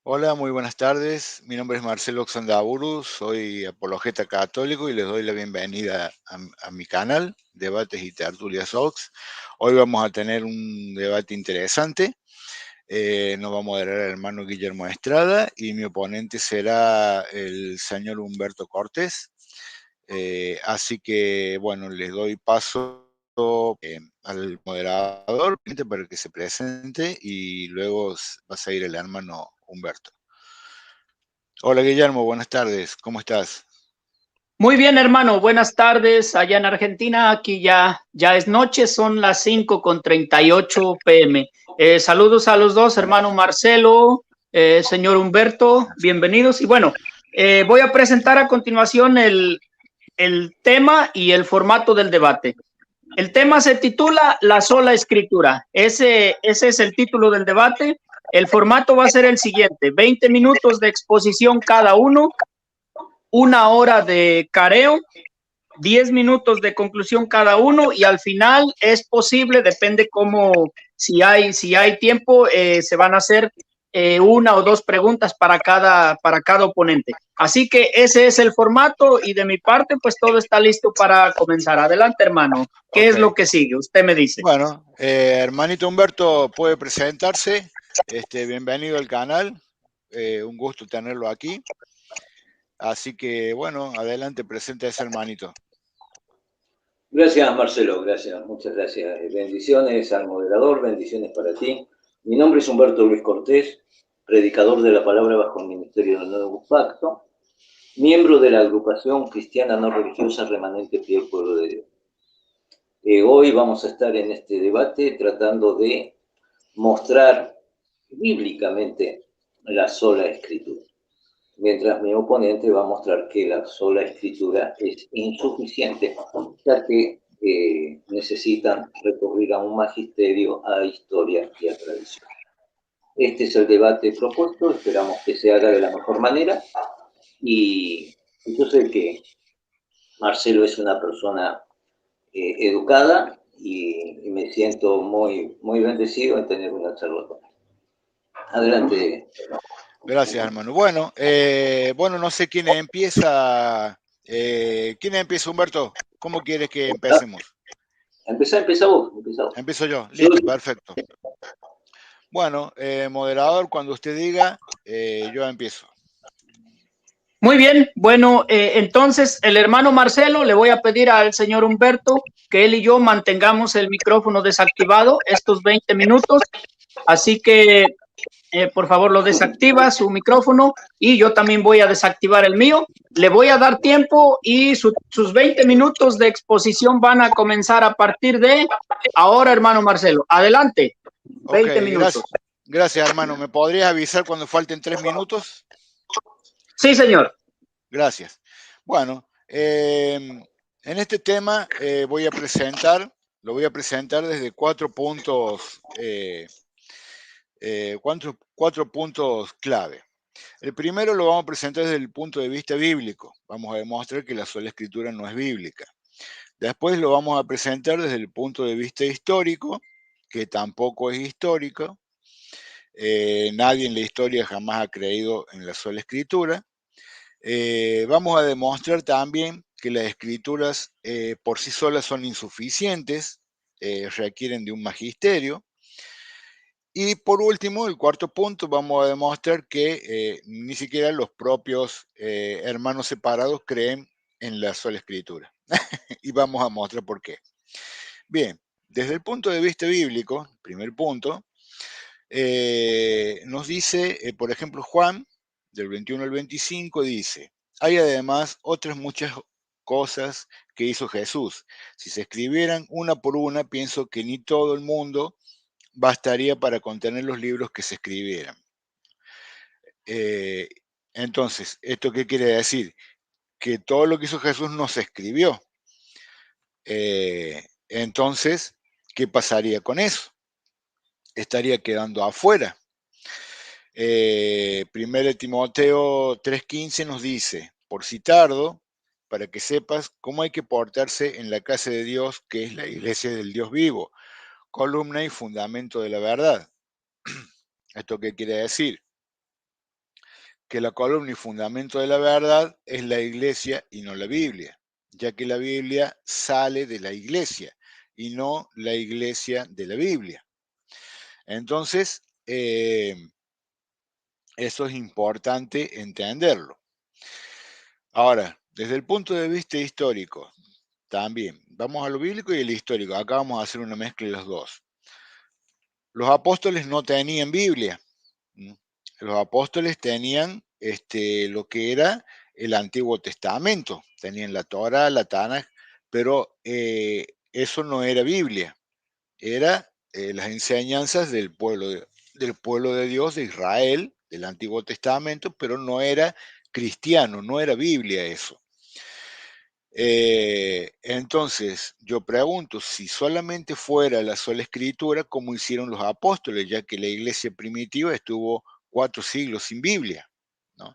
Hola, muy buenas tardes. Mi nombre es Marcelo Oxandaburu, soy apologeta católico y les doy la bienvenida a mi canal, Debates y Tertulias Ox. Hoy vamos a tener un debate interesante. Nos va a moderar el hermano Guillermo Estrada y mi oponente será el señor Humberto Cortés. Así que, bueno, les doy paso al moderador para que se presente y luego va a seguir el hermano Humberto. Hola Guillermo, buenas tardes, ¿cómo estás? Muy bien, hermano. Buenas tardes allá en Argentina. Aquí ya es noche, son las 5:38 p.m. Saludos a los dos, hermano Marcelo, señor Humberto, bienvenidos. Y bueno, voy a presentar a continuación el tema y el formato del debate. El tema se titula La sola escritura. Ese es el título del debate. El formato va a ser el siguiente: 20 minutos de exposición cada uno, 1 hora de careo, 10 minutos de conclusión cada uno, y al final es posible, depende cómo, si hay tiempo, se van a hacer una o dos preguntas para cada oponente. Así que ese es el formato y de mi parte pues todo está listo para comenzar. Adelante, hermano. ¿Qué Ok, es lo que sigue? Usted me dice. bueno, hermanito Humberto puede presentarse. Bienvenido al canal, un gusto tenerlo aquí. Así que, bueno, adelante, presente a ese hermanito. Gracias, Marcelo, gracias, muchas gracias. Bendiciones al moderador, bendiciones para ti. Mi nombre es Humberto Luis Cortés, predicador de la palabra bajo el ministerio del Nuevo Pacto, miembro de la agrupación cristiana no religiosa Remanente Fiel Pueblo de Dios. Hoy vamos a estar en este debate tratando de mostrar bíblicamente la sola escritura, mientras mi oponente va a mostrar que la sola escritura es insuficiente, ya que necesitan recurrir a un magisterio, a historia y a tradición. Este es el debate propuesto, esperamos que se haga de la mejor manera y yo sé que Marcelo es una persona educada y me siento muy bendecido en tener una charla con él. Adelante. Gracias, hermano. Bueno, no sé quién empieza. ¿Quién empieza, Humberto? ¿Cómo quieres que empecemos? Empezá vos, empezá vos. Empiezo yo. Yo, Listo, perfecto. Bueno, moderador, cuando usted diga, yo empiezo. Muy bien, bueno, entonces el hermano Marcelo, le voy a pedir al señor Humberto que él y yo mantengamos el micrófono desactivado estos 20 minutos, así que por favor lo desactiva su micrófono y yo también voy a desactivar el mío. Le voy a dar tiempo y sus 20 minutos de exposición van a comenzar a partir de ahora, hermano Marcelo. Adelante, Ok, 20 minutos. gracias, hermano. ¿Me podrías avisar cuando falten 3 minutos? Sí, señor. Gracias. Bueno, en este tema lo voy a presentar desde 4 puntos, cuatro puntos clave. El primero lo vamos a presentar desde el punto de vista bíblico. Vamos a demostrar que la sola escritura no es bíblica. Después lo vamos a presentar desde el punto de vista histórico, que tampoco es histórico. Nadie en la historia jamás ha creído en la sola escritura. Vamos a demostrar también que las escrituras por sí solas son insuficientes, requieren de un magisterio. Y por último, el cuarto punto, vamos a demostrar que ni siquiera los propios hermanos separados creen en la sola escritura. Y vamos a mostrar por qué. Bien, desde el punto de vista bíblico, primer punto, nos dice, por ejemplo, Juan, del 21 al 25, dice, hay además otras muchas cosas que hizo Jesús. Si se escribieran una por una, pienso que ni todo el mundo bastaría para contener los libros que se escribieran. Eh, entonces, ¿esto qué quiere decir? Que todo lo que hizo Jesús no se escribió. Entonces, ¿qué pasaría con eso? Estaría quedando afuera. 1 Timoteo 3:15 nos dice, por si tardo, para que sepas cómo hay que portarse en la casa de Dios, que es la iglesia del Dios vivo, columna y fundamento de la verdad. ¿Esto qué quiere decir? que la columna y fundamento de la verdad es la iglesia y no la Biblia, ya que la Biblia sale de la iglesia y no la iglesia de la Biblia. Entonces, eso es importante entenderlo. Ahora, desde el punto de vista histórico, también, vamos a lo bíblico y el histórico. Acá vamos a hacer una mezcla de los dos. Los apóstoles no tenían Biblia. Los apóstoles tenían lo que era el Antiguo Testamento. Tenían la Torá, la Tanaj, pero eso no era Biblia. Era las enseñanzas del pueblo de Dios, de Israel, del Antiguo Testamento, pero no era cristiano, no era Biblia eso. Entonces, yo pregunto, si solamente fuera la sola escritura, ¿cómo hicieron los apóstoles? Ya que la iglesia primitiva estuvo 4 siglos sin Biblia, ¿no?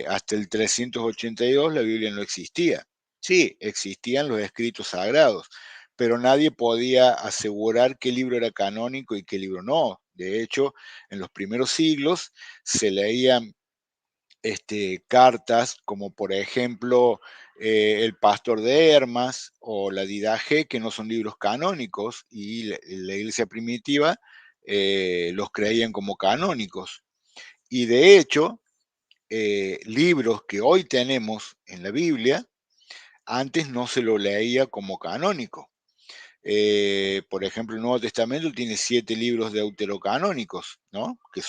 Hasta el 382 la Biblia no existía. Sí, existían los escritos sagrados, pero nadie podía asegurar qué libro era canónico y qué libro no. De hecho, en los primeros siglos se leían cartas como por ejemplo El Pastor de Hermas o la Didaje, que no son libros canónicos, y la iglesia primitiva los creían como canónicos. Y de hecho, libros que hoy tenemos en la Biblia, antes no se lo leía como canónico. Por ejemplo, el Nuevo Testamento tiene 7 libros deuterocanónicos, ¿no? Que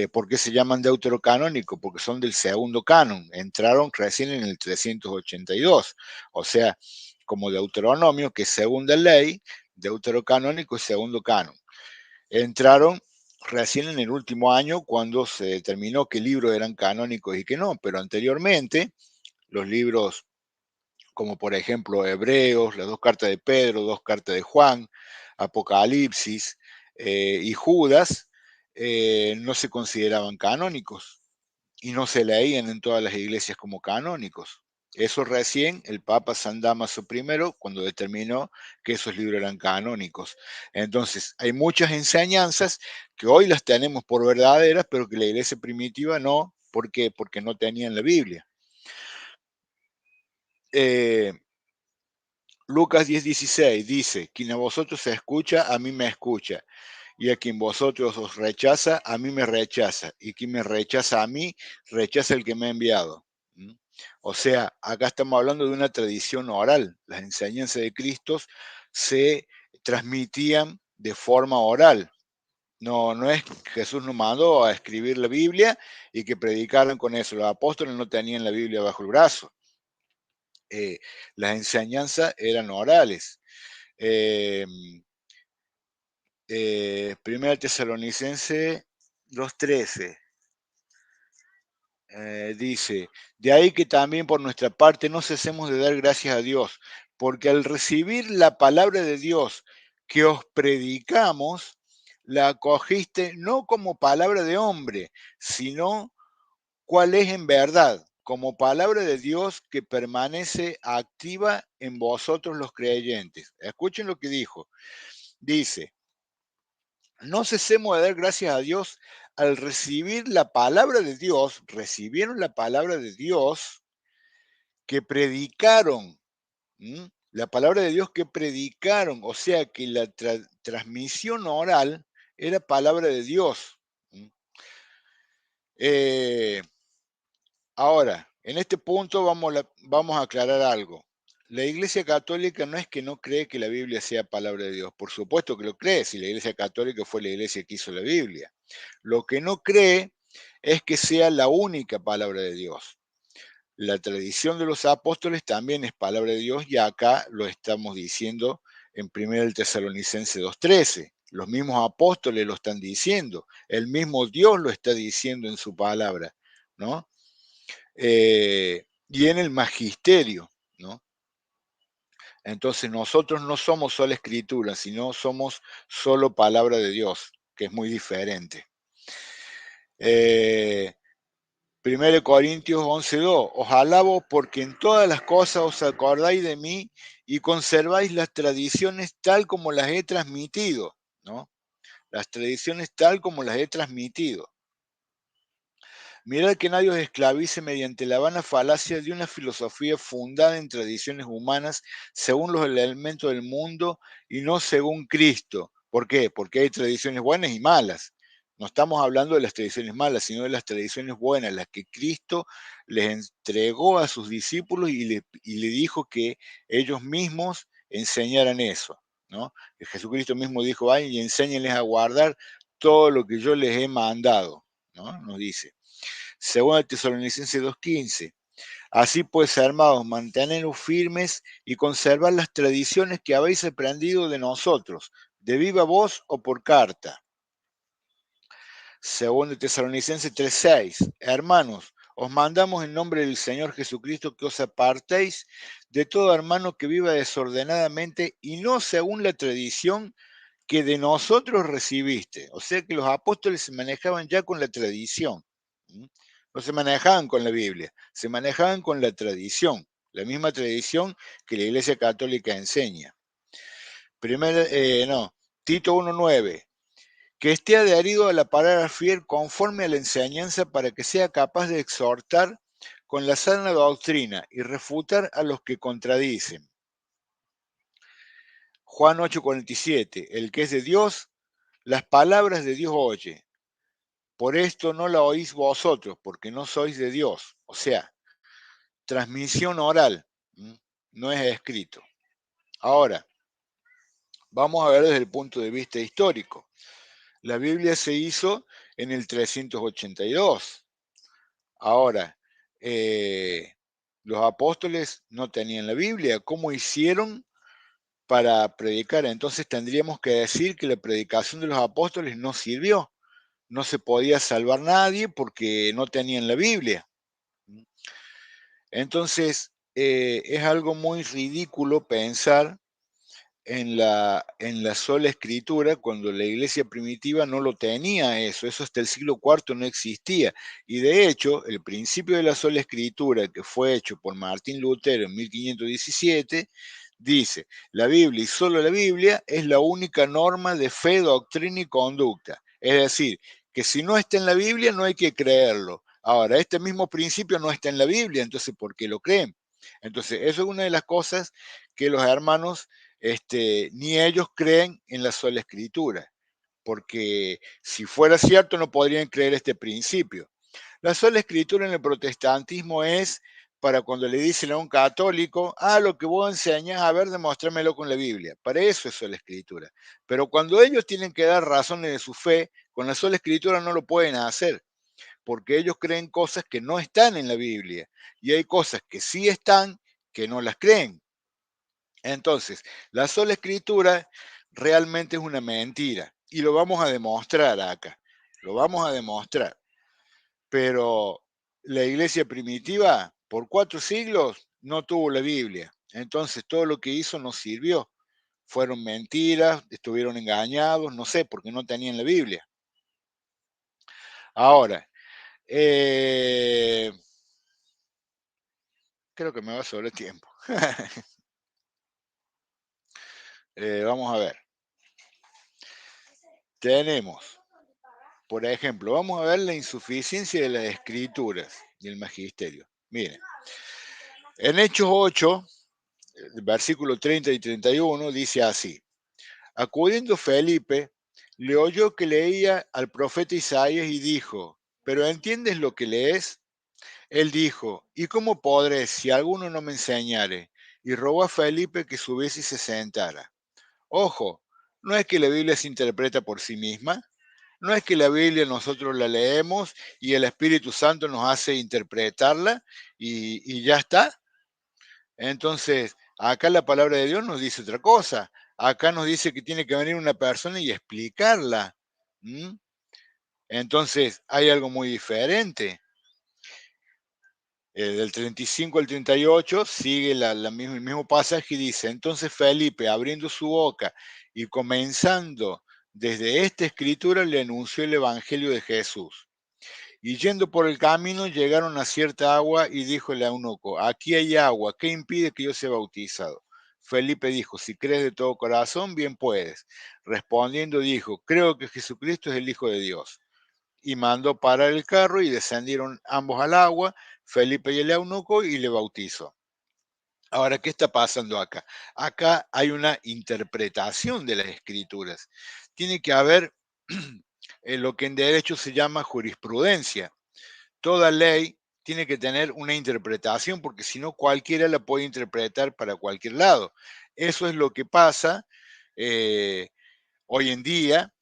¿por qué se llaman deuterocanónicos? Porque son del segundo canon, entraron recién en el 382, o sea, como Deuteronomio, que es segunda ley, deuterocanónico es segundo canon. Entraron recién en el último año cuando se determinó qué libros eran canónicos y qué no, pero anteriormente los libros como por ejemplo Hebreos, las 2 cartas de Pedro, 2 cartas de Juan, Apocalipsis y Judas, no se consideraban canónicos y no se leían en todas las iglesias como canónicos. Eso recién el Papa San Damaso I, cuando determinó que esos libros eran canónicos. Entonces, hay muchas enseñanzas que hoy las tenemos por verdaderas, pero que la iglesia primitiva no. ¿Por qué? Porque no tenían la Biblia. Lucas 10:16 dice, quien a vosotros se escucha, a mí me escucha, y a quien vosotros os rechaza, a mí me rechaza, y quien me rechaza a mí, rechaza el que me ha enviado. O sea, acá estamos hablando de una tradición oral. Las enseñanzas de Cristo se transmitían de forma oral. No es que Jesús nos mandó a escribir la Biblia y que predicaran con eso. Los apóstoles no tenían la Biblia bajo el brazo. Las enseñanzas eran orales. Primera Tesalonicense 2:13 dice, de ahí que también por nuestra parte no cesemos de dar gracias a Dios, porque al recibir la palabra de Dios que os predicamos, la acogiste no como palabra de hombre, sino cuál es en verdad, como palabra de Dios que permanece activa en vosotros los creyentes. Escuchen lo que dijo. Dice, no cesemos de dar gracias a Dios al recibir la palabra de Dios, recibieron la palabra de Dios que predicaron, la palabra de Dios que predicaron, o sea que la transmisión oral era palabra de Dios. Ahora, en este punto vamos a aclarar algo. La Iglesia Católica no es que no cree que la Biblia sea palabra de Dios. Por supuesto que lo cree, si la Iglesia Católica fue la Iglesia que hizo la Biblia. Lo que no cree es que sea la única palabra de Dios. La tradición de los apóstoles también es palabra de Dios y acá lo estamos diciendo en 1 Tesalonicense 2:13. Los mismos apóstoles lo están diciendo. El mismo Dios lo está diciendo en su palabra, ¿no? Y en el magisterio, ¿no? Entonces nosotros no somos solo escritura, sino somos solo palabra de Dios, que es muy diferente. 1 Corintios 11:2, os alabo porque en todas las cosas os acordáis de mí y conserváis las tradiciones tal como las he transmitido, ¿no? Las tradiciones tal como las he transmitido. Mirad que nadie os esclavice mediante la vana falacia de una filosofía fundada en tradiciones humanas según los elementos del mundo y no según Cristo. ¿Por qué? Porque hay tradiciones buenas y malas. No estamos hablando de las tradiciones malas, sino de las tradiciones buenas, las que Cristo les entregó a sus discípulos y le dijo que ellos mismos enseñaran eso, ¿no? Que Jesucristo mismo dijo, vayan y enséñenles a guardar todo lo que yo les he mandado, ¿no? Nos dice. Según Tesalonicenses 2:15. Así pues, hermanos, mantenedos firmes y conservad las tradiciones que habéis aprendido de nosotros, de viva voz o por carta. Según Tesalonicenses 3:6. Hermanos, os mandamos en nombre del Señor Jesucristo que os apartéis de todo hermano que viva desordenadamente y no según la tradición que de nosotros recibiste. O sea que los apóstoles se manejaban ya con la tradición. No se manejaban con la Biblia, se manejaban con la tradición, la misma tradición que la Iglesia Católica enseña. Tito 1:9. Que esté adherido a la palabra fiel conforme a la enseñanza para que sea capaz de exhortar con la sana doctrina y refutar a los que contradicen. Juan 8:47. El que es de Dios, las palabras de Dios oye. Por esto no la oís vosotros, porque no sois de Dios. O sea, transmisión oral, no es escrito. Ahora, vamos a ver desde el punto de vista histórico. La Biblia se hizo en el 382. Ahora, los apóstoles no tenían la Biblia. ¿Cómo hicieron para predicar? Entonces tendríamos que decir que la predicación de los apóstoles no sirvió. No se podía salvar nadie porque no tenían la Biblia. Entonces, es algo muy ridículo pensar en la sola escritura cuando la iglesia primitiva no lo tenía eso hasta el siglo IV no existía. Y de hecho, el principio de la sola escritura que fue hecho por Martín Lutero en 1517, dice, la Biblia y solo la Biblia es la única norma de fe, doctrina y conducta. Es decir, que si no está en la Biblia no hay que creerlo. Ahora, este mismo principio no está en la Biblia, entonces ¿por qué lo creen? Entonces, eso es una de las cosas que los hermanos ni ellos creen en la sola escritura, porque si fuera cierto no podrían creer este principio. La sola escritura en el protestantismo es para cuando le dicen a un católico, lo que vos enseñas, a ver, demostrámelo con la Biblia. Para eso es sola escritura. Pero cuando ellos tienen que dar razones de su fe, con la sola escritura no lo pueden hacer, porque ellos creen cosas que no están en la Biblia, y hay cosas que sí están que no las creen. Entonces, la sola escritura realmente es una mentira y lo vamos a demostrar acá, lo vamos a demostrar. Pero la iglesia primitiva por 4 siglos no tuvo la Biblia, entonces todo lo que hizo no sirvió. Fueron mentiras, estuvieron engañados, no sé, porque no tenían la Biblia. Ahora, creo que me va a sobrar tiempo. Vamos a ver. Tenemos, por ejemplo, vamos a ver la insuficiencia de las escrituras y el magisterio. Miren, en Hechos 8, versículos 30 y 31, dice así: acudiendo Felipe, le oyó que leía al profeta Isaías y dijo, ¿pero entiendes lo que lees? Él dijo, ¿y cómo podré si alguno no me enseñare? Y rogó a Felipe que subiese y se sentara. Ojo, no es que la Biblia se interpreta por sí misma, no es que la Biblia nosotros la leemos y el Espíritu Santo nos hace interpretarla y ya está. Entonces, acá la palabra de Dios nos dice otra cosa. Acá nos dice que tiene que venir una persona y explicarla. Entonces, hay algo muy diferente. Del 35 al 38 sigue el mismo pasaje y dice, entonces Felipe, abriendo su boca y comenzando desde esta escritura, le anunció el Evangelio de Jesús. Y yendo por el camino, llegaron a cierta agua y dijo el eunuco, aquí hay agua, ¿qué impide que yo sea bautizado? Felipe dijo, si crees de todo corazón, bien puedes. Respondiendo dijo, creo que Jesucristo es el Hijo de Dios. y mandó parar el carro y descendieron ambos al agua, Felipe y el eunuco, y le bautizó. Ahora, ¿qué está pasando acá? Acá hay una interpretación de las escrituras. Tiene que haber lo que en derecho se llama jurisprudencia. Toda ley tiene que tener una interpretación, porque si no cualquiera la puede interpretar para cualquier lado. Eso es lo que pasa hoy en día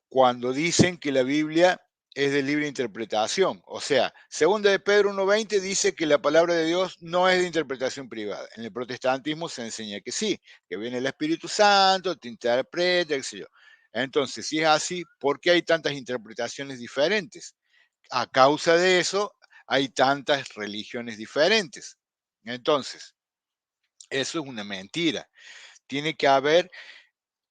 cuando dicen que la Biblia es de libre interpretación. O sea, segunda de Pedro 1:20 dice que la palabra de Dios no es de interpretación privada. En el protestantismo se enseña que sí, que viene el Espíritu Santo, te interpreta, qué sé yo. Entonces, si es así, ¿por qué hay tantas interpretaciones diferentes? A causa de eso, hay tantas religiones diferentes. Entonces, eso es una mentira. Tiene que haber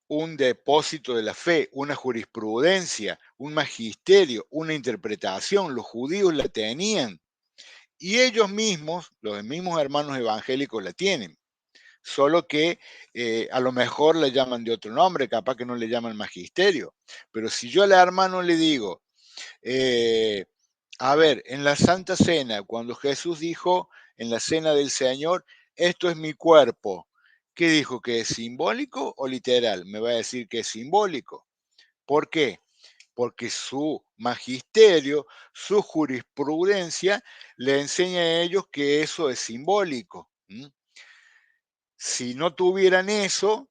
un depósito de la fe, una jurisprudencia, un magisterio, una interpretación. Los judíos la tenían y ellos mismos, los mismos hermanos evangélicos la tienen, solo que a lo mejor la llaman de otro nombre, capaz que no le llaman magisterio. Pero si yo al hermano le digo, a ver, en la Santa Cena, cuando Jesús dijo en la Cena del Señor, esto es mi cuerpo, ¿qué dijo? ¿Que es simbólico o literal? Me va a decir que es simbólico. ¿Por qué? Porque su magisterio, su jurisprudencia, le enseña a ellos que eso es simbólico. Si no tuvieran eso,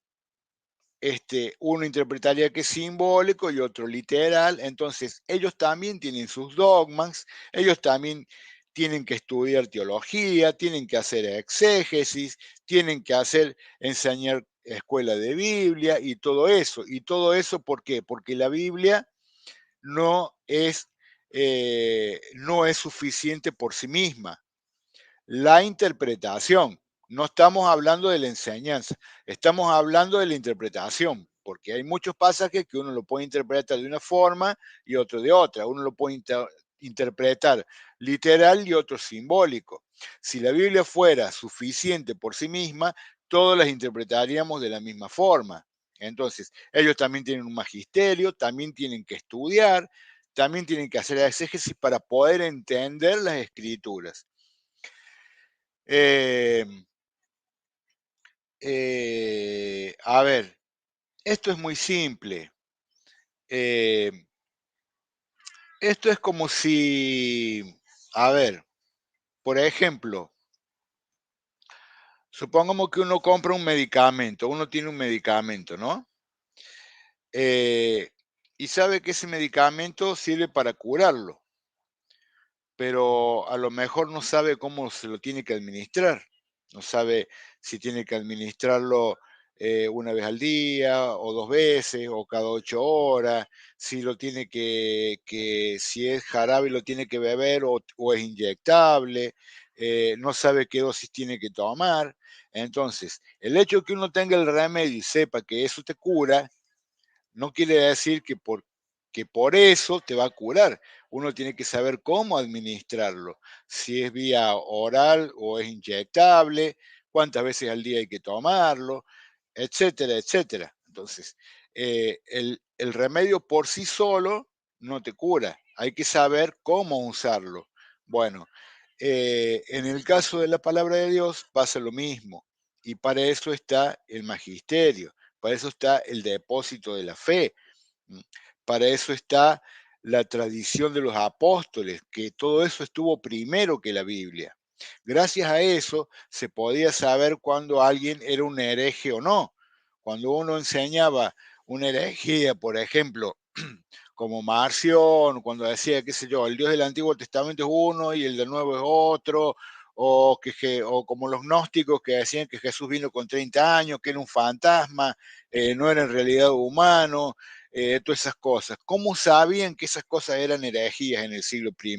uno interpretaría que es simbólico y otro literal. Entonces, ellos también tienen sus dogmas, ellos también tienen que estudiar teología, tienen que hacer exégesis, tienen que enseñar escuela de Biblia y todo eso. ¿Y todo eso por qué? Porque la Biblia no es suficiente por sí misma. La interpretación, no estamos hablando de la enseñanza, estamos hablando de la interpretación, porque hay muchos pasajes que uno lo puede interpretar de una forma y otro de otra. Uno lo puede interpretar literal y otro simbólico. Si la Biblia fuera suficiente por sí misma, todos las interpretaríamos de la misma forma. Entonces, ellos también tienen un magisterio, también tienen que estudiar, también tienen que hacer exégesis para poder entender las escrituras. A ver, esto es muy simple. Esto es como si, a ver, por ejemplo, supongamos que uno compra un medicamento, uno tiene un medicamento, ¿no? Y sabe que ese medicamento sirve para curarlo, pero a lo mejor no sabe cómo se lo tiene que administrar. No sabe si tiene que administrarlo una vez al día o 2 veces o cada 8 horas, si lo tiene si es jarabe lo tiene que beber o es inyectable, no sabe qué dosis tiene que tomar. Entonces, el hecho de que uno tenga el remedio y sepa que eso te cura, no quiere decir que por eso te va a curar. Uno tiene que saber cómo administrarlo, si es vía oral o es inyectable, cuántas veces al día hay que tomarlo, etcétera, etcétera. Entonces, el remedio por sí solo no te cura, hay que saber cómo usarlo. Bueno, en el caso de la palabra de Dios pasa lo mismo, y para eso está el magisterio. Para eso está el depósito de la fe. Para eso está la tradición de los apóstoles, que todo eso estuvo primero que la Biblia. Gracias a eso se podía saber cuando alguien era un hereje o no. Cuando uno enseñaba una herejía, por ejemplo, como Marción, cuando decía, qué sé yo, el Dios del Antiguo Testamento es uno y el del Nuevo es otro, o como los gnósticos que decían que Jesús vino con 30 años, que era un fantasma, no era en realidad humano, todas esas cosas. ¿Cómo sabían que esas cosas eran herejías en el siglo I?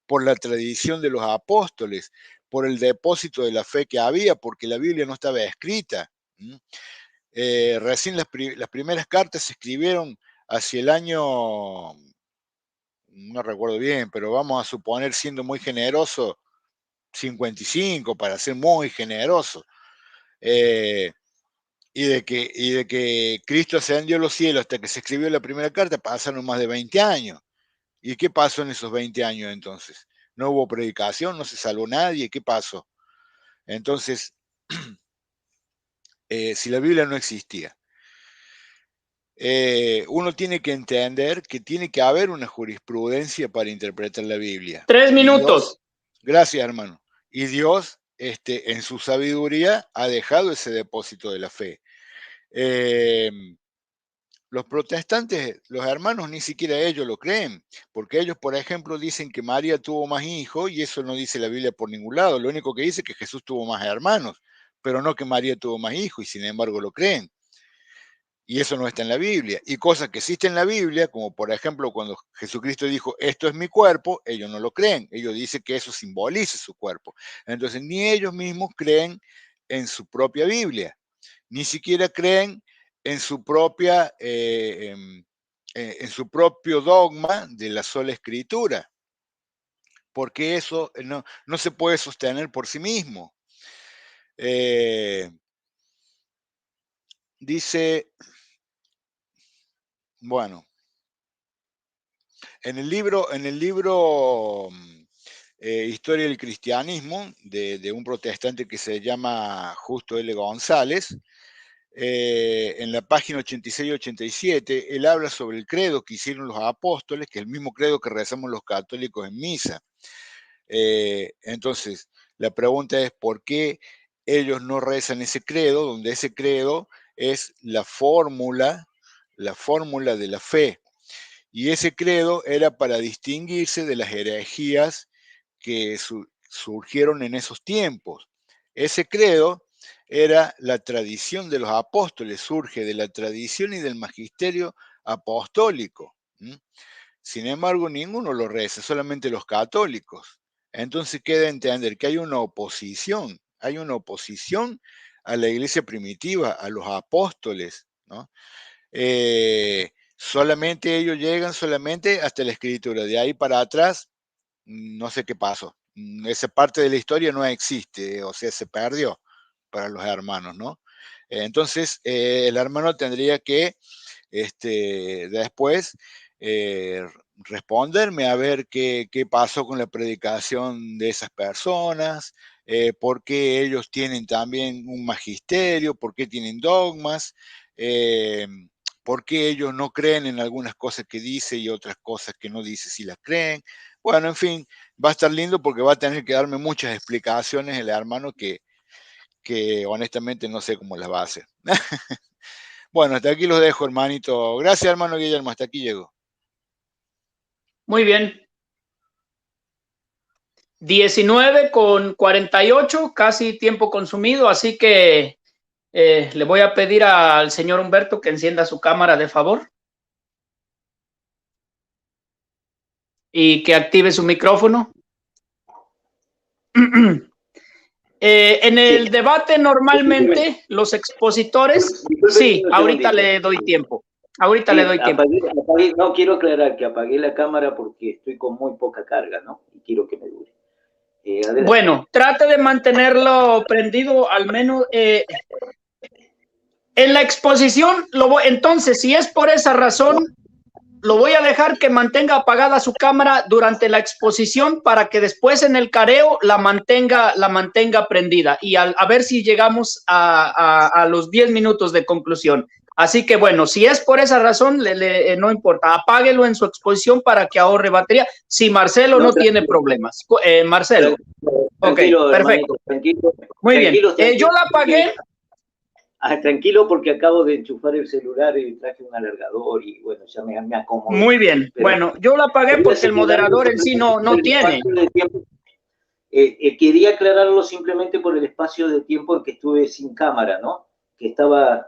Por la tradición de los apóstoles, por el depósito de la fe que había, porque la Biblia no estaba escrita. Recién las primeras cartas se escribieron hacia el año, no recuerdo bien, pero vamos a suponer, siendo muy generoso, 55, para ser muy generoso. y de que Cristo ascendió a los cielos hasta que se escribió la primera carta, pasaron más de 20 años. ¿Y qué pasó en esos 20 años entonces? ¿No hubo predicación? ¿No se salvó nadie? ¿Qué pasó? Entonces, si la Biblia no existía, uno tiene que entender que tiene que haber una jurisprudencia para interpretar la Biblia. 3 Y minutos. Dios, gracias, hermano. Y Dios, en su sabiduría, ha dejado ese depósito de la fe. Los protestantes, los hermanos, ni siquiera ellos lo creen, porque ellos, por ejemplo, dicen que María tuvo más hijos, y eso no dice la Biblia por ningún lado. Lo único que dice es que Jesús tuvo más hermanos, pero no que María tuvo más hijos, y sin embargo lo creen. Y eso no está en la Biblia. Y cosas que existen en la Biblia, como por ejemplo cuando Jesucristo dijo, esto es mi cuerpo, ellos no lo creen. Ellos dicen que eso simboliza su cuerpo. Entonces, ni ellos mismos creen en su propia Biblia, ni siquiera creen en su propia, en su propio dogma de la sola escritura, porque eso no se puede sostener por sí mismo. Dice, bueno, en el libro Historia del Cristianismo, de un protestante que se llama Justo L. González, en la página 86 y 87, él habla sobre el credo que hicieron los apóstoles, que es el mismo credo que rezamos los católicos en misa. Entonces, la pregunta es, ¿por qué ellos no rezan ese credo, donde ese credo es la fórmula de la fe? Y ese credo era para distinguirse de las herejías que surgieron en esos tiempos. Ese credo era la tradición de los apóstoles, surge de la tradición y del magisterio apostólico. Sin embargo, ninguno lo reza, solamente los católicos. Entonces queda entender que hay una oposición a la iglesia primitiva, a los apóstoles, ¿no? Solamente ellos llegan solamente hasta la escritura, de ahí para atrás no sé qué pasó. Esa parte de la historia no existe, o sea, se perdió para los hermanos, ¿no? Entonces, el hermano tendría que después responderme a ver qué pasó con la predicación de esas personas, por qué ellos tienen también un magisterio, por qué tienen dogmas, por qué ellos no creen en algunas cosas que dice y otras cosas que no dice si las creen. Bueno, en fin, va a estar lindo porque va a tener que darme muchas explicaciones el hermano que honestamente no sé cómo las va a hacer. Bueno, hasta aquí los dejo, hermanito. Gracias, hermano Guillermo, hasta aquí llego. Muy bien. 19:48, casi tiempo consumido, así que le voy a pedir al señor Humberto que encienda su cámara de favor y que active su micrófono. En el debate normalmente los expositores, sí, ahorita le doy tiempo. Ahorita le doy tiempo. No, quiero aclarar que apagué la cámara porque estoy con muy poca carga, ¿no? Y quiero que me dure. Bueno, trate de mantenerlo prendido al menos. En la exposición, entonces, si es por esa razón, lo voy a dejar que mantenga apagada su cámara durante la exposición para que después en el careo la mantenga prendida y a ver si llegamos a los 10 minutos de conclusión. Así que bueno, si es por esa razón, no importa, apáguelo en su exposición para que ahorre batería. Si Marcelo no tiene problemas. Marcelo. Tranquilo, ok, perfecto. Tranquilo, muy bien. Yo la apagué. Tranquilo porque acabo de enchufar el celular y traje un alargador y bueno, ya me acomodo. Muy bien, pero bueno, yo la apagué porque el moderador en sí no tiene. Quería aclararlo simplemente por el espacio de tiempo en que estuve sin cámara, ¿no? Que estaba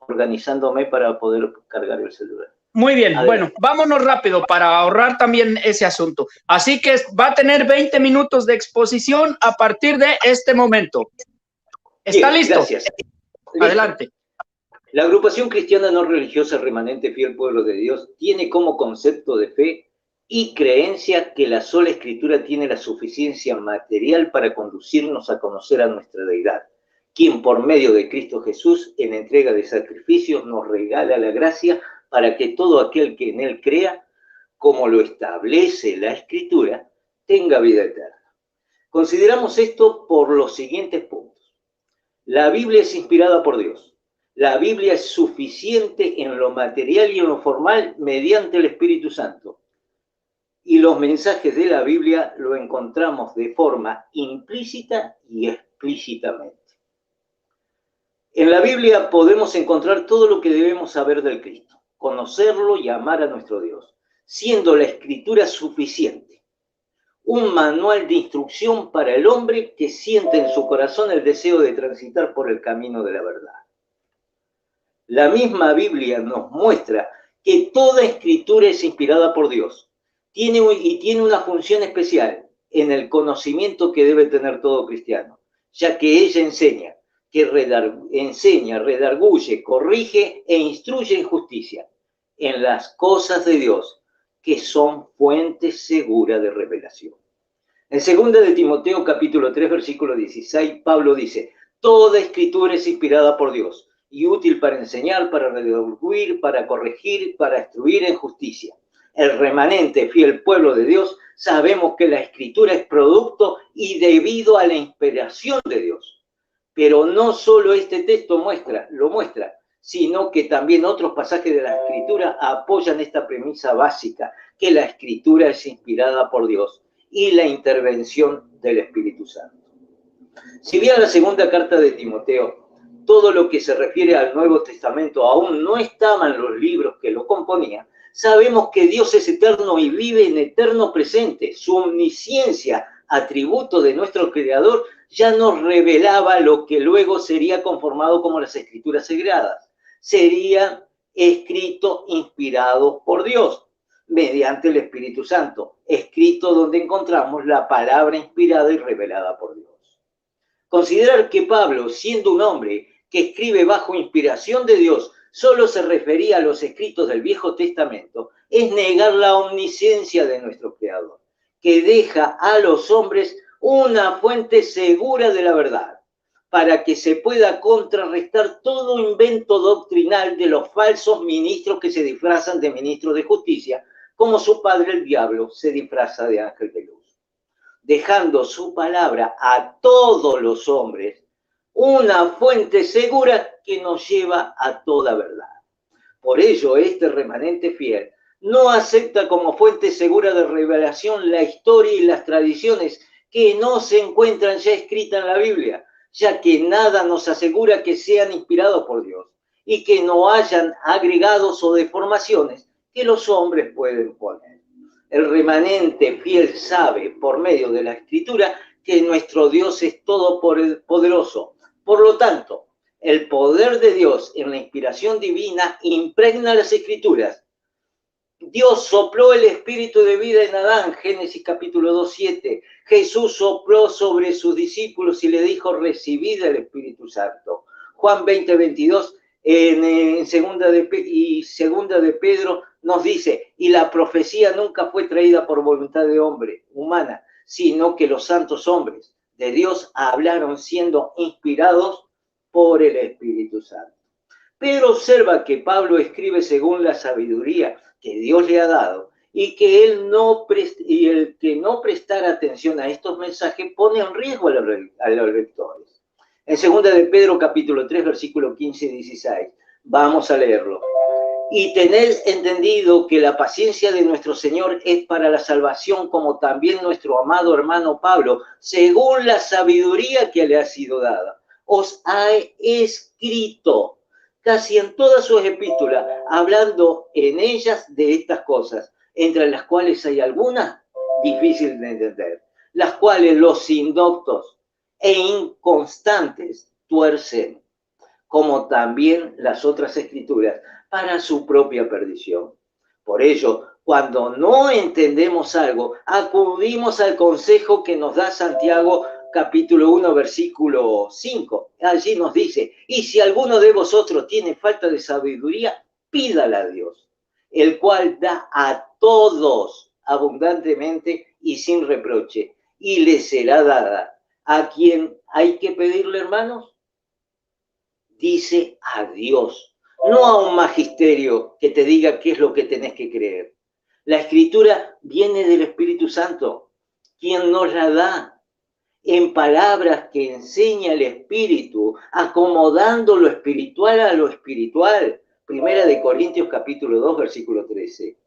organizándome para poder cargar el celular. Muy bien, bueno, vámonos rápido para ahorrar también ese asunto. Así que va a tener 20 minutos de exposición a partir de este momento. ¿Está bien, listo? Gracias. Adelante. La agrupación cristiana no religiosa remanente fiel pueblo de Dios tiene como concepto de fe y creencia que la sola escritura tiene la suficiencia material para conducirnos a conocer a nuestra deidad, quien por medio de Cristo Jesús, en entrega de sacrificios, nos regala la gracia para que todo aquel que en él crea, como lo establece la Escritura, tenga vida eterna. Consideramos esto por los siguientes puntos. La Biblia es inspirada por Dios. La Biblia es suficiente en lo material y en lo formal mediante el Espíritu Santo. Y los mensajes de la Biblia lo encontramos de forma implícita y explícitamente. En la Biblia podemos encontrar todo lo que debemos saber del Cristo, conocerlo y amar a nuestro Dios, siendo la Escritura suficiente. Un manual de instrucción para el hombre que siente en su corazón el deseo de transitar por el camino de la verdad. La misma Biblia nos muestra que toda Escritura es inspirada por Dios. Tiene una función especial en el conocimiento que debe tener todo cristiano, ya que ella enseña, redarguye, corrige e instruye en justicia, en las cosas de Dios, que son fuentes seguras de revelación. En 2 de Timoteo capítulo 3, versículo 16, Pablo dice, toda Escritura es inspirada por Dios y útil para enseñar, para redarguir, para corregir, para instruir en justicia. El remanente fiel pueblo de Dios, sabemos que la Escritura es producto y debido a la inspiración de Dios. Pero no solo este texto lo muestra, sino que también otros pasajes de la Escritura apoyan esta premisa básica, que la Escritura es inspirada por Dios y la intervención del Espíritu Santo. Si bien la segunda carta de Timoteo, todo lo que se refiere al Nuevo Testamento aún no estaba en los libros que lo componían, sabemos que Dios es eterno y vive en eterno presente. Su omnisciencia, atributo de nuestro Creador, ya nos revelaba lo que luego sería conformado como las Escrituras Sagradas. Sería escrito inspirado por Dios, mediante el Espíritu Santo, escrito donde encontramos la palabra inspirada y revelada por Dios. Considerar que Pablo, siendo un hombre que escribe bajo inspiración de Dios, solo se refería a los escritos del Viejo Testamento, es negar la omnisciencia de nuestro Creador, que deja a los hombres una fuente segura de la verdad, para que se pueda contrarrestar todo invento doctrinal de los falsos ministros que se disfrazan de ministros de justicia, como su padre el diablo se disfraza de ángel de luz, dejando su palabra a todos los hombres una fuente segura que nos lleva a toda verdad. Por ello, este remanente fiel no acepta como fuente segura de revelación la historia y las tradiciones que no se encuentran ya escritas en la Biblia, ya que nada nos asegura que sean inspirados por Dios y que no hayan agregados o deformaciones que los hombres pueden poner. El remanente fiel sabe, por medio de la Escritura, que nuestro Dios es todopoderoso. Por lo tanto, el poder de Dios en la inspiración divina impregna las Escrituras. Dios sopló el espíritu de vida en Adán, Génesis capítulo 2, 7. Jesús sopló sobre sus discípulos y le dijo, recibid el Espíritu Santo. Juan 20, 22, en segunda de Pedro nos dice, y la profecía nunca fue traída por voluntad de hombre, humana, sino que los santos hombres de Dios hablaron siendo inspirados por el Espíritu Santo. Pero observa que Pablo escribe según la sabiduría que Dios le ha dado y que el que no prestar atención a estos mensajes pone en riesgo a los lectores. En 2 de Pedro capítulo 3 versículo 15 y 16 vamos a leerlo. Y tened entendido que la paciencia de nuestro Señor es para la salvación, como también nuestro amado hermano Pablo, según la sabiduría que le ha sido dada, os ha escrito casi en todas sus epístolas, hablando en ellas de estas cosas, entre las cuales hay algunas difíciles de entender, las cuales los indoctos e inconstantes tuercen, como también las otras escrituras, para su propia perdición. Por ello, cuando no entendemos algo, acudimos al consejo que nos da Santiago capítulo 1, versículo 5. Allí nos dice, y si alguno de vosotros tiene falta de sabiduría, pídala a Dios, el cual da a todos abundantemente y sin reproche, y le será dada. ¿A quién hay que pedirle, hermanos? dice a Dios, no a un magisterio que te diga qué es lo que tenés que creer. La Escritura viene del Espíritu Santo, quien nos la da en palabras que enseña el Espíritu, acomodando lo espiritual a lo espiritual. Primera de Corintios capítulo 2, versículo 13.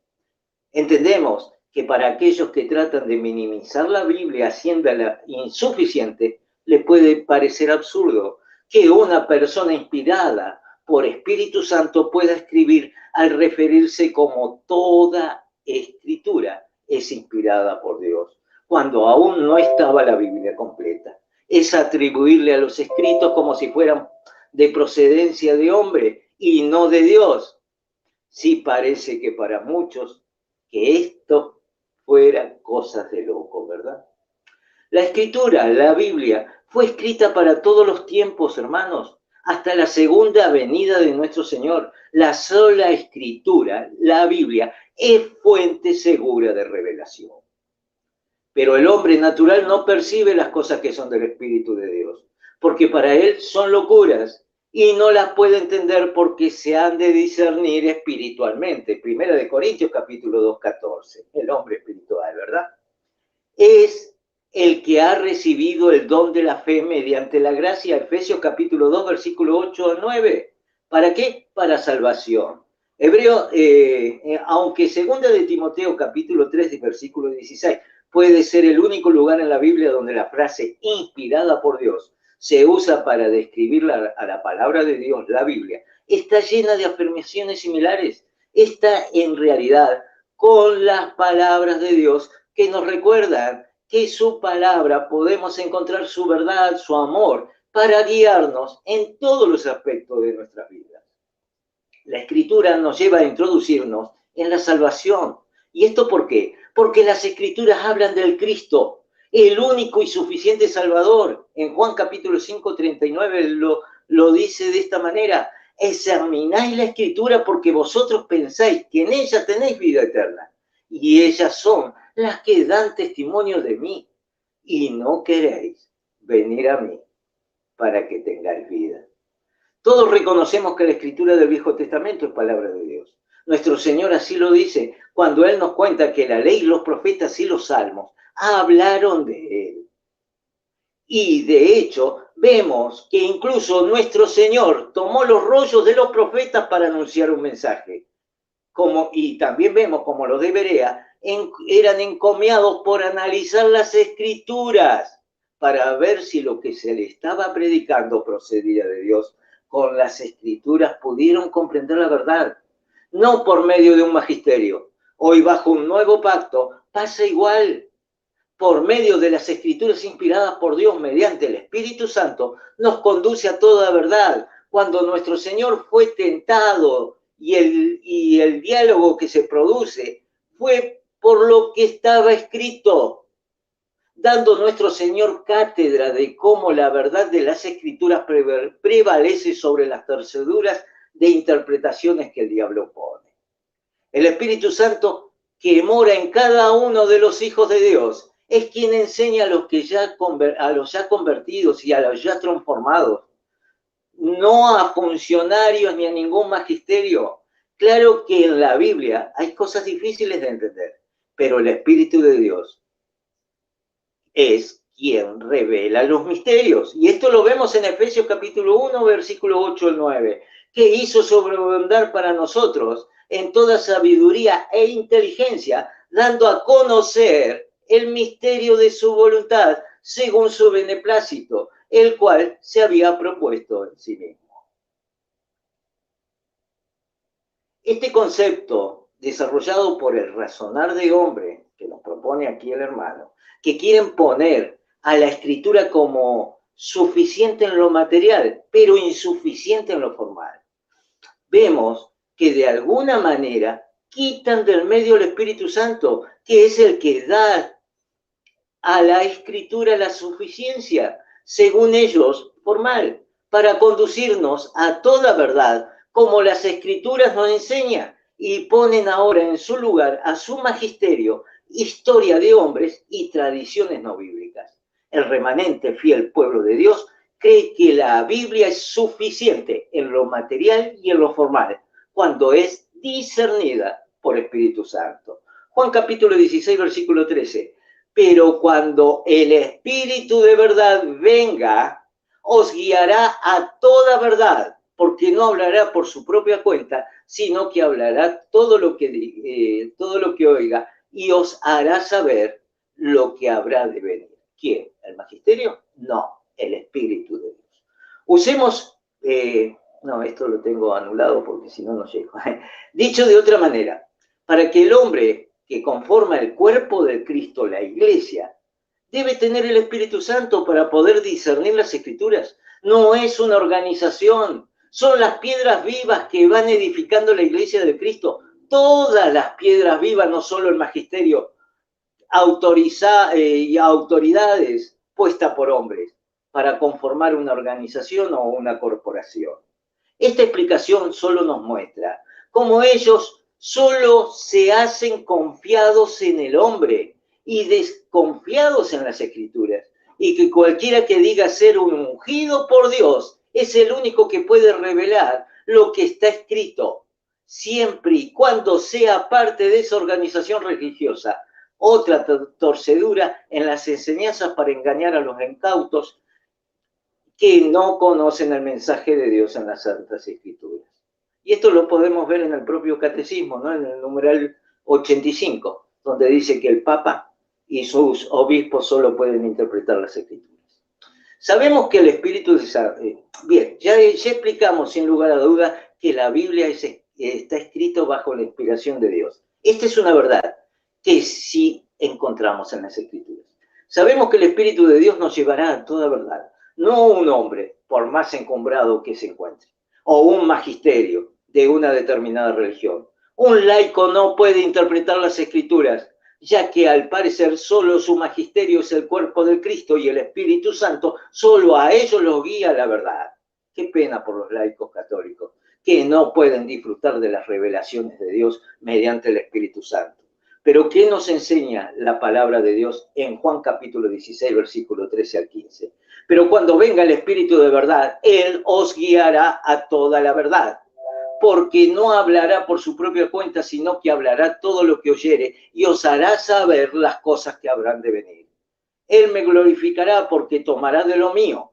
Entendemos que para aquellos que tratan de minimizar la Biblia haciéndola insuficiente, le puede parecer absurdo que una persona inspirada por Espíritu Santo pueda escribir al referirse como toda escritura es inspirada por Dios, cuando aún no estaba la Biblia completa. Es atribuirle a los escritos como si fueran de procedencia de hombre y no de Dios. Sí parece que para muchos que esto fuera cosas de loco, ¿verdad? La Escritura, la Biblia, fue escrita para todos los tiempos, hermanos, hasta la segunda venida de nuestro Señor. La sola Escritura, la Biblia, es fuente segura de revelación. Pero el hombre natural no percibe las cosas que son del Espíritu de Dios, porque para él son locuras y no las puede entender porque se han de discernir espiritualmente. Primera de Corintios capítulo 2, 14. El hombre espiritual, ¿verdad? Es el que ha recibido el don de la fe mediante la gracia. Efesios capítulo 2, versículo 8 a 9. ¿Para qué? Para salvación. Hebreo, aunque segunda de Timoteo capítulo 3, versículo 16, puede ser el único lugar en la Biblia donde la frase inspirada por Dios se usa para describir a la palabra de Dios, la Biblia, está llena de afirmaciones similares. Está en realidad con las palabras de Dios que nos recuerdan que su palabra podemos encontrar su verdad, su amor, para guiarnos en todos los aspectos de nuestra vida. La Escritura nos lleva a introducirnos en la salvación. ¿Y esto por qué? Porque las Escrituras hablan del Cristo, el único y suficiente Salvador. En Juan capítulo 5, 39 lo dice de esta manera: examináis la Escritura porque vosotros pensáis que en ella tenéis vida eterna, y ellas son las que dan testimonio de mí, y no queréis venir a mí para que tengáis vida. Todos reconocemos que la Escritura del Viejo Testamento es palabra de Dios. Nuestro Señor así lo dice cuando Él nos cuenta que la ley, los profetas y los salmos hablaron de Él. Y de hecho, vemos que incluso nuestro Señor tomó los rollos de los profetas para anunciar un mensaje. Y también vemos como los de Berea eran encomiados por analizar las Escrituras para ver si lo que se le estaba predicando procedía de Dios. Con las Escrituras pudieron comprender la verdad, no por medio de un magisterio. Hoy, bajo un nuevo pacto, pasa igual. Por medio de las Escrituras inspiradas por Dios mediante el Espíritu Santo, nos conduce a toda verdad. Cuando nuestro Señor fue tentado y el diálogo que se produce fue por lo que estaba escrito, dando nuestro Señor cátedra de cómo la verdad de las Escrituras prevalece sobre las torceduras de interpretaciones que el diablo pone. El Espíritu Santo, que mora en cada uno de los hijos de Dios, es quien enseña a los ya convertidos y a los ya transformados, no a funcionarios ni a ningún magisterio. Claro que en la Biblia hay cosas difíciles de entender, pero el Espíritu de Dios es quien revela los misterios. Y esto lo vemos en Efesios capítulo 1, versículo 8 al 9, que hizo sobreabundar para nosotros en toda sabiduría e inteligencia, dando a conocer el misterio de su voluntad según su beneplácito, el cual se había propuesto en sí mismo. Este concepto, desarrollado por el razonar de hombre, que nos propone aquí el hermano, que quieren poner a la Escritura como suficiente en lo material, pero insuficiente en lo formal. Vemos que de alguna manera quitan del medio el Espíritu Santo, que es el que da a la Escritura la suficiencia, según ellos, formal, para conducirnos a toda verdad, como las Escrituras nos enseñan, y ponen ahora en su lugar a su magisterio historia de hombres y tradiciones no bíblicas. El remanente fiel pueblo de Dios cree que la Biblia es suficiente en lo material y en lo formal, cuando es discernida por Espíritu Santo. Juan capítulo 16, versículo 13. Pero cuando el Espíritu de verdad venga, os guiará a toda verdad, porque no hablará por su propia cuenta, sino que hablará todo lo que oiga y os hará saber lo que habrá de venir. ¿Quién? ¿El magisterio? No, el Espíritu de Dios. Usemos, no, esto lo tengo anulado porque si no, no llego. Dicho de otra manera, para que el hombre que conforma el cuerpo de Cristo, la iglesia, debe tener el Espíritu Santo para poder discernir las Escrituras. No es una organización, son las piedras vivas que van edificando la iglesia de Cristo. Todas las piedras vivas, no solo el magisterio, y autoridades puestas por hombres para conformar una organización o una corporación. Esta explicación solo nos muestra cómo ellos solo se hacen confiados en el hombre y desconfiados en las Escrituras, y que cualquiera que diga ser un ungido por Dios es el único que puede revelar lo que está escrito, siempre y cuando sea parte de esa organización religiosa. Otra torcedura en las enseñanzas para engañar a los incautos que no conocen el mensaje de Dios en las Santas Escrituras. Y esto lo podemos ver en el propio catecismo, ¿no? En el numeral 85, donde dice que el Papa y sus obispos solo pueden interpretar las Escrituras. Sabemos que el Espíritu de Santo... Bien, ya explicamos sin lugar a duda que la Biblia está escrita bajo la inspiración de Dios. Esta es una verdad que sí encontramos en las Escrituras. Sabemos que el Espíritu de Dios nos llevará a toda verdad. No un hombre, por más encumbrado que se encuentre, o un magisterio de una determinada religión. Un laico no puede interpretar las Escrituras, ya que al parecer solo su magisterio es el cuerpo de Cristo y el Espíritu Santo solo a ellos los guía la verdad. Qué pena por los laicos católicos, que no pueden disfrutar de las revelaciones de Dios mediante el Espíritu Santo. Pero ¿qué nos enseña la palabra de Dios en Juan capítulo 16, versículo 13 al 15? Pero cuando venga el Espíritu de verdad, Él os guiará a toda la verdad, porque no hablará por su propia cuenta, sino que hablará todo lo que oyere y os hará saber las cosas que habrán de venir. Él me glorificará porque tomará de lo mío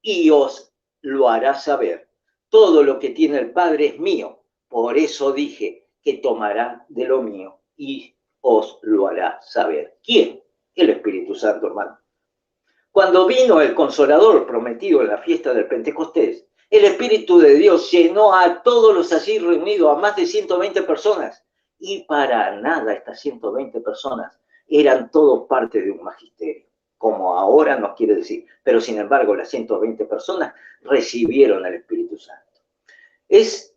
y os lo hará saber. Todo lo que tiene el Padre es mío, por eso dije que tomará de lo mío y os lo hará saber. ¿Quién? El Espíritu Santo, hermano. Cuando vino el Consolador prometido en la fiesta del Pentecostés, el Espíritu de Dios llenó a todos los allí reunidos, a más de 120 personas. Y para nada estas 120 personas eran todos parte de un magisterio, como ahora nos quiere decir. Pero sin embargo, las 120 personas recibieron al Espíritu Santo. Es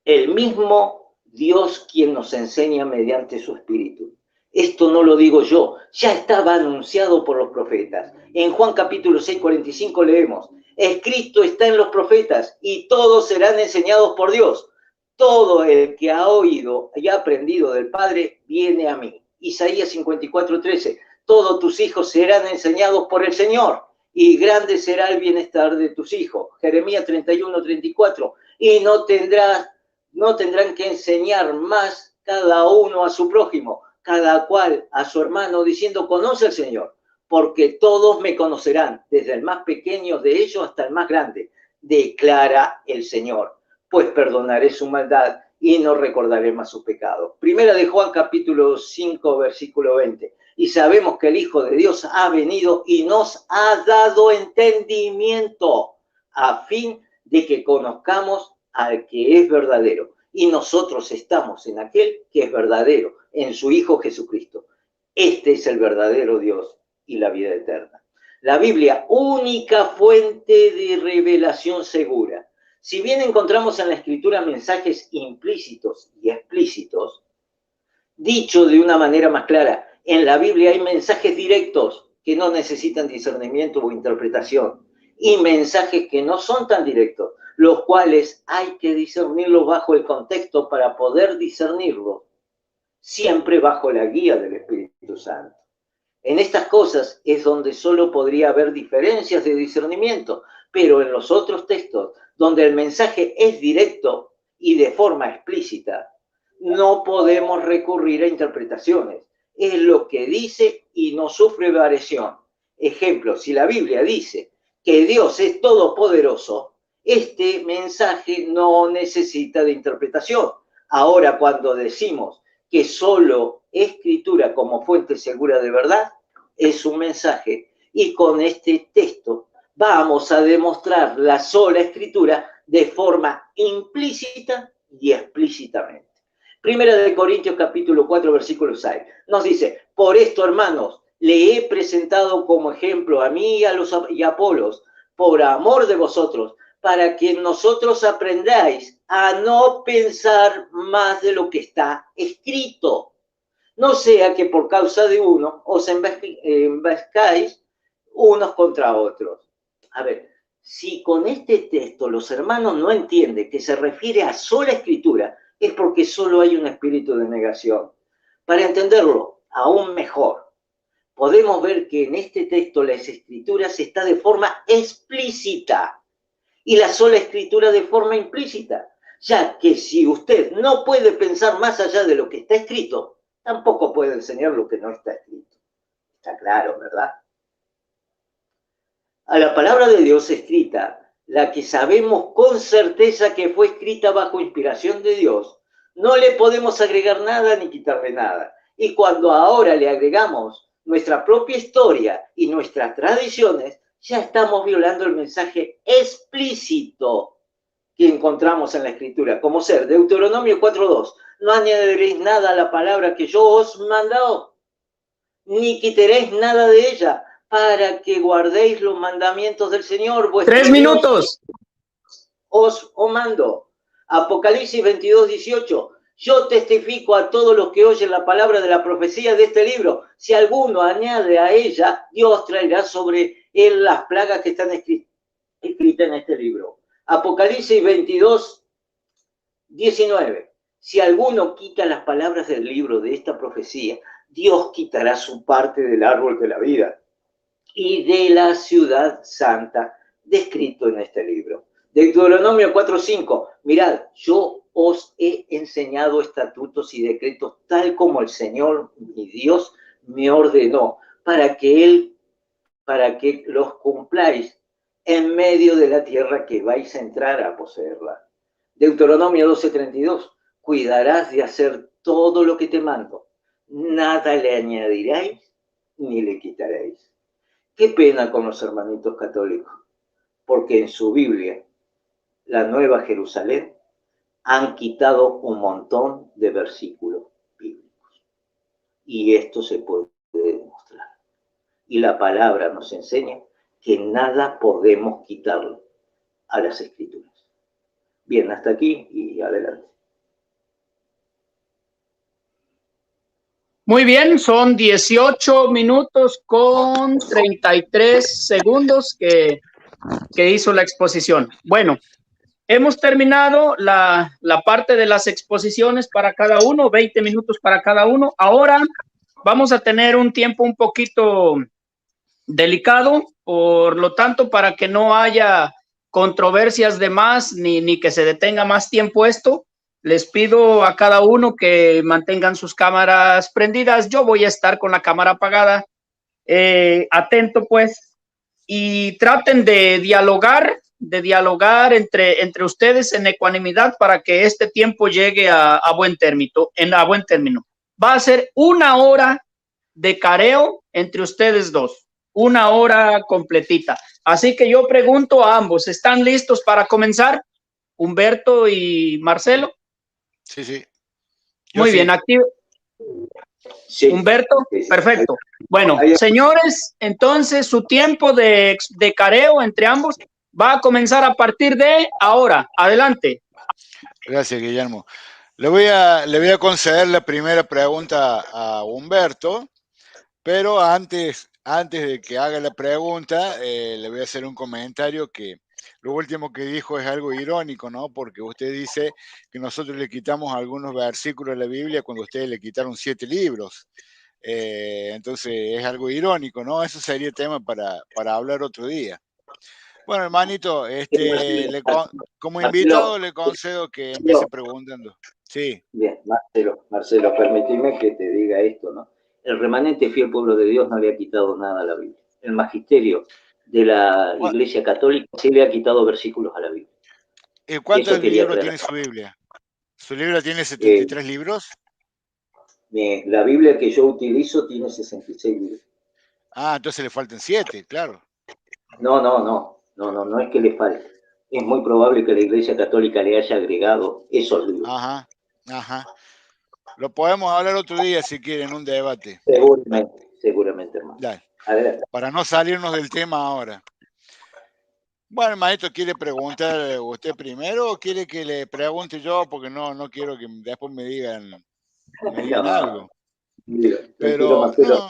el mismo Dios quien nos enseña mediante su Espíritu. Esto no lo digo yo, ya estaba anunciado por los profetas. En Juan capítulo 6, 45 leemos: escrito está en los profetas y todos serán enseñados por Dios. Todo el que ha oído y ha aprendido del Padre viene a mí. Isaías 54, 13. Todos tus hijos serán enseñados por el Señor y grande será el bienestar de tus hijos. Jeremías 31, 34. Y no tendrán que enseñar más cada uno a su prójimo, cada cual a su hermano, diciendo: conoce al Señor, porque todos me conocerán, desde el más pequeño de ellos hasta el más grande, declara el Señor, pues perdonaré su maldad y no recordaré más sus pecados. Primera de Juan capítulo 5, versículo 20. Y sabemos que el Hijo de Dios ha venido y nos ha dado entendimiento a fin de que conozcamos al que es verdadero. Y nosotros estamos en aquel que es verdadero, en su Hijo Jesucristo. Este es el verdadero Dios y la vida eterna. La Biblia, única fuente de revelación segura. Si bien encontramos en la Escritura mensajes implícitos y explícitos, dicho de una manera más clara, en la Biblia hay mensajes directos que no necesitan discernimiento o interpretación, y mensajes que no son tan directos, los cuales hay que discernirlos bajo el contexto para poder discernirlos, siempre bajo la guía del Espíritu Santo. En estas cosas es donde solo podría haber diferencias de discernimiento, pero en los otros textos, donde el mensaje es directo y de forma explícita, no podemos recurrir a interpretaciones. Es lo que dice y no sufre variación. Ejemplo, si la Biblia dice que Dios es todopoderoso, este mensaje no necesita de interpretación. Ahora, cuando decimos que solo escritura como fuente segura de verdad, es un mensaje. Y con este texto vamos a demostrar la sola escritura de forma implícita y explícitamente. Primera de Corintios capítulo 4, versículo 6. Nos dice, por esto, hermanos, le he presentado como ejemplo a mí y a Apolos, por amor de vosotros, para que nosotros aprendáis a no pensar más de lo que está escrito. No sea que por causa de uno os embezcáis unos contra otros. A ver, si con este texto los hermanos no entienden que se refiere a sola escritura, es porque solo hay un espíritu de negación. Para entenderlo aún mejor, podemos ver que en este texto las escrituras está de forma explícita y la sola escritura de forma implícita, ya que si usted no puede pensar más allá de lo que está escrito, tampoco puede enseñar lo que no está escrito. Está claro, ¿verdad? A la palabra de Dios escrita, la que sabemos con certeza que fue escrita bajo inspiración de Dios, no le podemos agregar nada ni quitarle nada. Y cuando ahora le agregamos nuestra propia historia y nuestras tradiciones, ya estamos violando el mensaje explícito que encontramos en la Escritura, como ser Deuteronomio 4.2. No añadiréis nada a la palabra que yo os mandado, ni quitaréis nada de ella, para que guardéis los mandamientos del Señor, vuestro 3 minutos. Dios, os mando. Apocalipsis 22:18. Yo testifico a todos los que oyen la palabra de la profecía de este libro. Si alguno añade a ella, Dios traerá sobre él las plagas que están escritas en este libro. Apocalipsis 22:19. Si alguno quita las palabras del libro de esta profecía, Dios quitará su parte del árbol de la vida y de la ciudad santa descrito en este libro. Deuteronomio 4:5. Mirad, yo os he enseñado estatutos y decretos tal como el Señor, mi Dios, me ordenó, para que los cumpláis en medio de la tierra que vais a entrar a poseerla. Deuteronomio 12:32. Cuidarás de hacer todo lo que te mando. Nada le añadiréis ni le quitaréis. Qué pena con los hermanitos católicos, porque en su Biblia, la Nueva Jerusalén, han quitado un montón de versículos bíblicos. Y esto se puede demostrar. Y la palabra nos enseña que nada podemos quitarle a las Escrituras. Bien, hasta aquí y adelante. Muy bien, son 18 minutos con 33 segundos que hizo la exposición. Bueno, hemos terminado la parte de las exposiciones para cada uno, 20 minutos para cada uno. Ahora vamos a tener un tiempo un poquito delicado, por lo tanto, para que no haya controversias de más ni que se detenga más tiempo esto, les pido a cada uno que mantengan sus cámaras prendidas. Yo voy a estar con la cámara apagada, atento pues, y traten de dialogar entre ustedes en ecuanimidad para que este tiempo llegue a buen término. Va a ser 1 hora de careo entre ustedes dos, 1 hora completita. Así que yo pregunto a ambos, ¿están listos para comenzar? Humberto y Marcelo. Sí, sí. Muy bien, activo. Sí. Humberto, perfecto. Bueno, señores, entonces su tiempo de careo entre ambos va a comenzar a partir de ahora. Adelante. Gracias, Guillermo. Le voy a conceder la primera pregunta a Humberto, pero antes de que haga la pregunta, le voy a hacer un comentario que lo último que dijo es algo irónico, ¿no? Porque usted dice que nosotros le quitamos algunos versículos de la Biblia cuando ustedes le quitaron 7 libros. Entonces es algo irónico, ¿no? Eso sería tema para hablar otro día. Bueno, hermanito, como invitado le concedo que empiece preguntando. Sí. Bien, Marcelo, permíteme que te diga esto, ¿no? El remanente fiel pueblo de Dios no le ha quitado nada a la Biblia. El magisterio de la Iglesia Católica sí le ha quitado versículos a la Biblia. ¿Y cuántos libros tiene su Biblia? ¿Su Biblia tiene 73 libros? La Biblia que yo utilizo tiene 66 libros. Ah, entonces le faltan 7, claro. No es que le falte. Es muy probable que la Iglesia Católica le haya agregado esos libros. Ajá. Lo podemos hablar otro día si quieren, un debate. Seguramente, hermano. Dale. Para no salirnos del tema ahora. Bueno, hermanito, ¿quiere preguntar usted primero o quiere que le pregunte yo? Porque no quiero que después me digan algo. Pero no,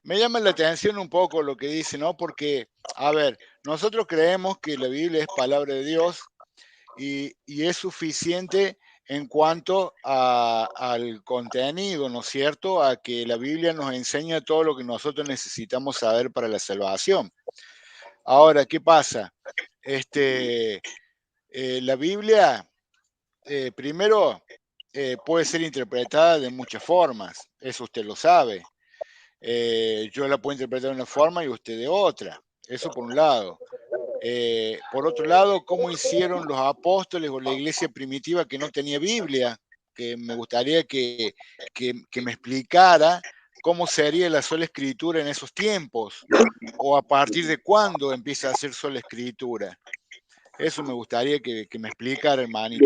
me llama la atención un poco lo que dice, ¿no? Porque, a ver, nosotros creemos que la Biblia es palabra de Dios y es suficiente en cuanto al contenido, ¿no es cierto? A que la Biblia nos enseña todo lo que nosotros necesitamos saber para la salvación. Ahora, ¿qué pasa? La Biblia, primero, puede ser interpretada de muchas formas, eso usted lo sabe. Yo la puedo interpretar de una forma y usted de otra, eso por un lado. Por otro lado, ¿cómo hicieron los apóstoles o la iglesia primitiva que no tenía Biblia? Que me gustaría que me explicara cómo sería la sola escritura en esos tiempos, o a partir de cuándo empieza a ser sola escritura. Eso me gustaría que me explicara, hermanito.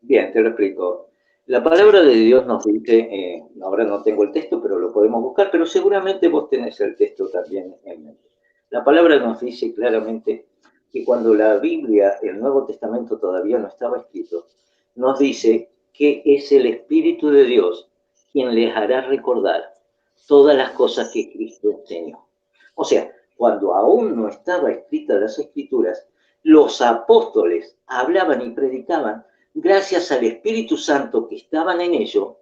Bien, te lo explico. La palabra de Dios nos dice, ahora no tengo el texto, pero lo podemos buscar, pero seguramente vos tenés el texto también en mente. La palabra nos dice claramente que cuando la Biblia, el Nuevo Testamento todavía no estaba escrito, nos dice que es el Espíritu de Dios quien les hará recordar todas las cosas que Cristo enseñó. O sea, cuando aún no estaban escritas las Escrituras, los apóstoles hablaban y predicaban gracias al Espíritu Santo que estaban en ellos,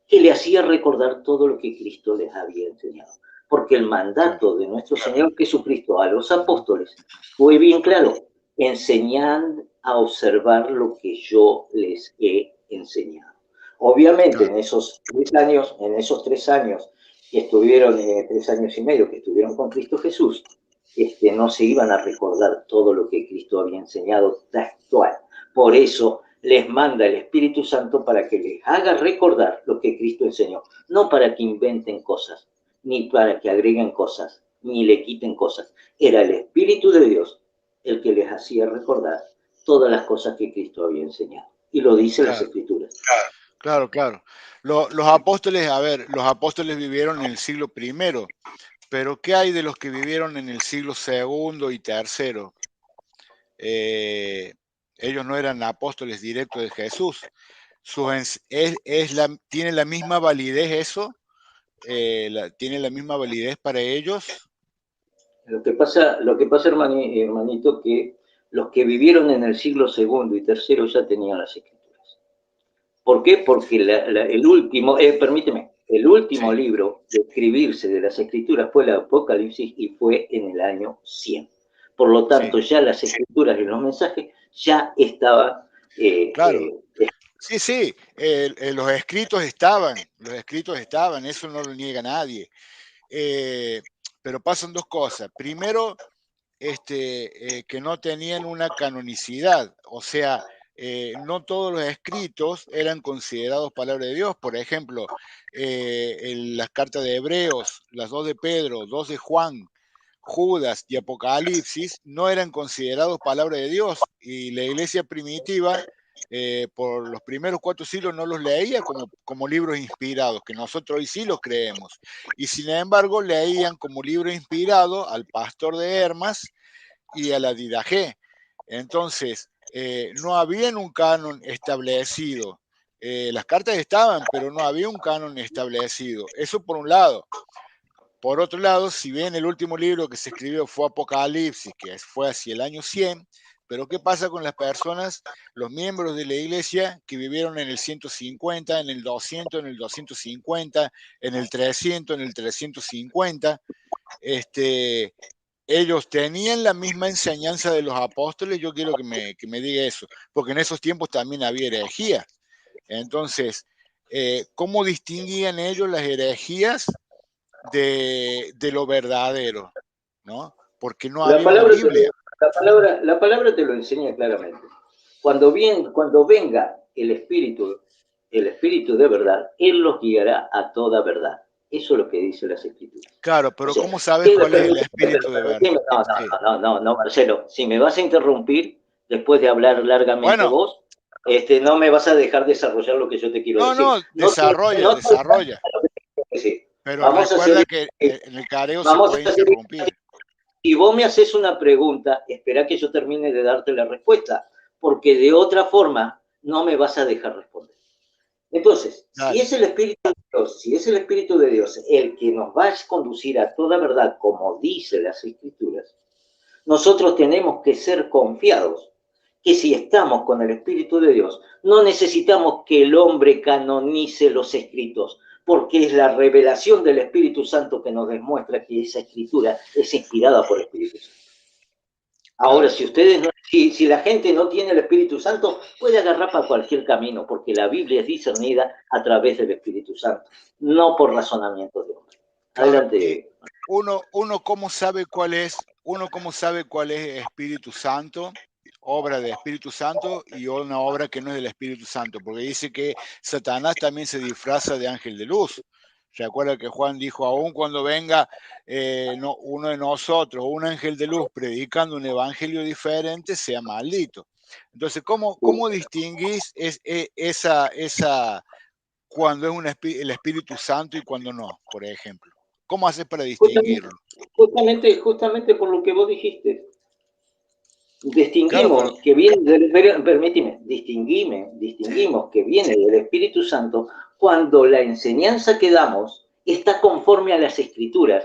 que le hacía recordar todo lo que Cristo les había enseñado. Porque el mandato de nuestro Señor Jesucristo a los apóstoles fue bien claro: enseñad a observar lo que yo les he enseñado. Obviamente, en esos 3 años que estuvieron, 3 años y medio que estuvieron con Cristo Jesús, no se iban a recordar todo lo que Cristo había enseñado textual. Por eso les manda el Espíritu Santo para que les haga recordar lo que Cristo enseñó. No para que inventen cosas, ni para que agreguen cosas, ni le quiten cosas. Era el Espíritu de Dios el que les hacía recordar todas las cosas que Cristo había enseñado. Y lo dicen las Escrituras. Claro. Los apóstoles vivieron en el siglo I, pero ¿qué hay de los que vivieron en el siglo II y III? Ellos no eran apóstoles directos de Jesús. ¿Tiene la misma validez eso? ¿Tiene la misma validez para ellos? Lo que pasa hermanito, que los que vivieron en el siglo II y III ya tenían las Escrituras. ¿Por qué? Porque el último libro de escribirse de las Escrituras fue el Apocalipsis y fue en el año 100. Por lo tanto, ya las Escrituras y los mensajes ya estaban. Sí, los escritos estaban, eso no lo niega nadie. Pero pasan dos cosas. Primero, que no tenían una canonicidad, o sea, no todos los escritos eran considerados palabra de Dios. Por ejemplo, las cartas de Hebreos, las 2 de Pedro, 2 de Juan, Judas y Apocalipsis no eran considerados palabra de Dios, y la iglesia primitiva por los primeros 4 siglos no los leía como libros inspirados, que nosotros hoy sí los creemos, y sin embargo leían como libro inspirado al Pastor de Hermas y a la Didache. Entonces, no había un canon establecido. Las cartas estaban, pero no había un canon establecido. Eso por un lado. Por otro lado, si bien el último libro que se escribió fue Apocalipsis, que fue hacia el año 100, pero ¿qué pasa con las personas, los miembros de la iglesia que vivieron en el 150, en el 200, en el 250, en el 300, en el 350? Ellos tenían la misma enseñanza de los apóstoles. Yo quiero que me diga eso, porque en esos tiempos también había herejía. Entonces, ¿cómo distinguían ellos las herejías de lo verdadero? ¿No? Porque no había una Biblia. La palabra te lo enseña claramente. Cuando venga el Espíritu de verdad, Él los guiará a toda verdad. Eso es lo que dice las Escrituras. Claro, pero O sea, ¿cómo sabes cuál es el espíritu de verdad? No, Marcelo, si me vas a interrumpir después de hablar largamente vos, no me vas a dejar desarrollar lo que yo te quiero decir. No, desarrolla. Pero Vamos recuerda que en el careo se puede interrumpir. Si vos me haces una pregunta, espera que yo termine de darte la respuesta, porque de otra forma no me vas a dejar responder. Entonces, si es el Espíritu de Dios el que nos va a conducir a toda verdad, como dice las Escrituras, nosotros tenemos que ser confiados que si estamos con el Espíritu de Dios, no necesitamos que el hombre canonice los escritos, porque es la revelación del Espíritu Santo que nos demuestra que esa escritura es inspirada por el Espíritu Santo. Ahora, si la gente no tiene el Espíritu Santo, puede agarrar para cualquier camino, porque la Biblia es discernida a través del Espíritu Santo, no por razonamiento de hombre. Adelante. Uno cómo sabe cuál es Espíritu Santo, obra de Espíritu Santo, y una obra que no es del Espíritu Santo, porque dice que Satanás también se disfraza de ángel de luz. Recuerda que Juan dijo, aún cuando venga uno de nosotros, un ángel de luz predicando un evangelio diferente, sea maldito. Entonces, ¿cómo distinguís esa cuando es el Espíritu Santo y cuando no, por ejemplo? ¿Cómo haces para distinguirlo? Justamente por lo que vos dijiste. Distinguimos claro, que viene permíteme, distinguimos que viene del Espíritu Santo cuando la enseñanza que damos está conforme a las Escrituras,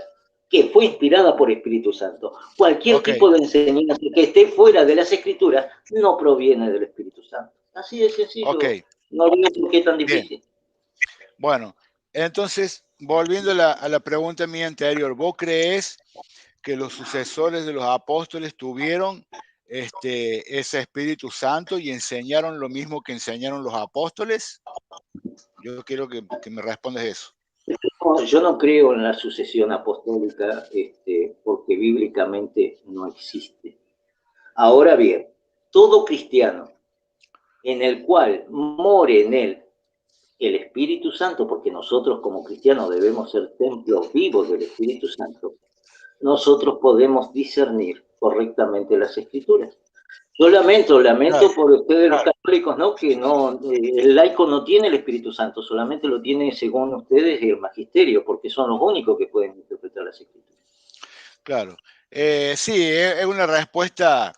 que fue inspirada por Espíritu Santo. Cualquier tipo de enseñanza que esté fuera de las Escrituras no proviene del Espíritu Santo. Así de sencillo. No veo por qué es tan difícil. Bien. Bueno, entonces, volviendo a la pregunta mía anterior, ¿vos crees que los sucesores de los apóstoles tuvieron ese Espíritu Santo y enseñaron lo mismo que enseñaron los apóstoles? Yo quiero que me respondas eso. Yo no creo en la sucesión apostólica porque bíblicamente no existe. Ahora bien, todo cristiano en el cual more en él el Espíritu Santo, porque nosotros como cristianos debemos ser templos vivos del Espíritu Santo, nosotros podemos discernir correctamente las Escrituras. Yo lamento por ustedes los católicos, ¿no? Que el laico no tiene el Espíritu Santo, solamente lo tiene, según ustedes, el magisterio, porque son los únicos que pueden interpretar las Escrituras. Claro. Sí, es una respuesta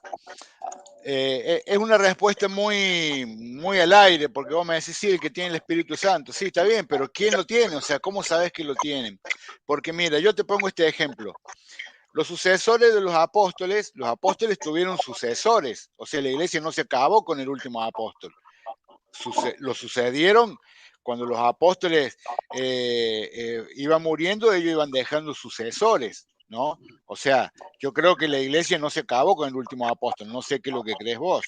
muy, muy al aire, porque vos me decís, sí, el que tiene el Espíritu Santo. Sí, está bien, pero ¿quién lo tiene? O sea, ¿cómo sabes que lo tienen? Porque mira, yo te pongo este ejemplo. Los sucesores de los apóstoles tuvieron sucesores. O sea, la iglesia no se acabó con el último apóstol. Lo sucedieron cuando los apóstoles iban muriendo, ellos iban dejando sucesores, ¿no? O sea, yo creo que la iglesia no se acabó con el último apóstol. No sé qué es lo que crees vos.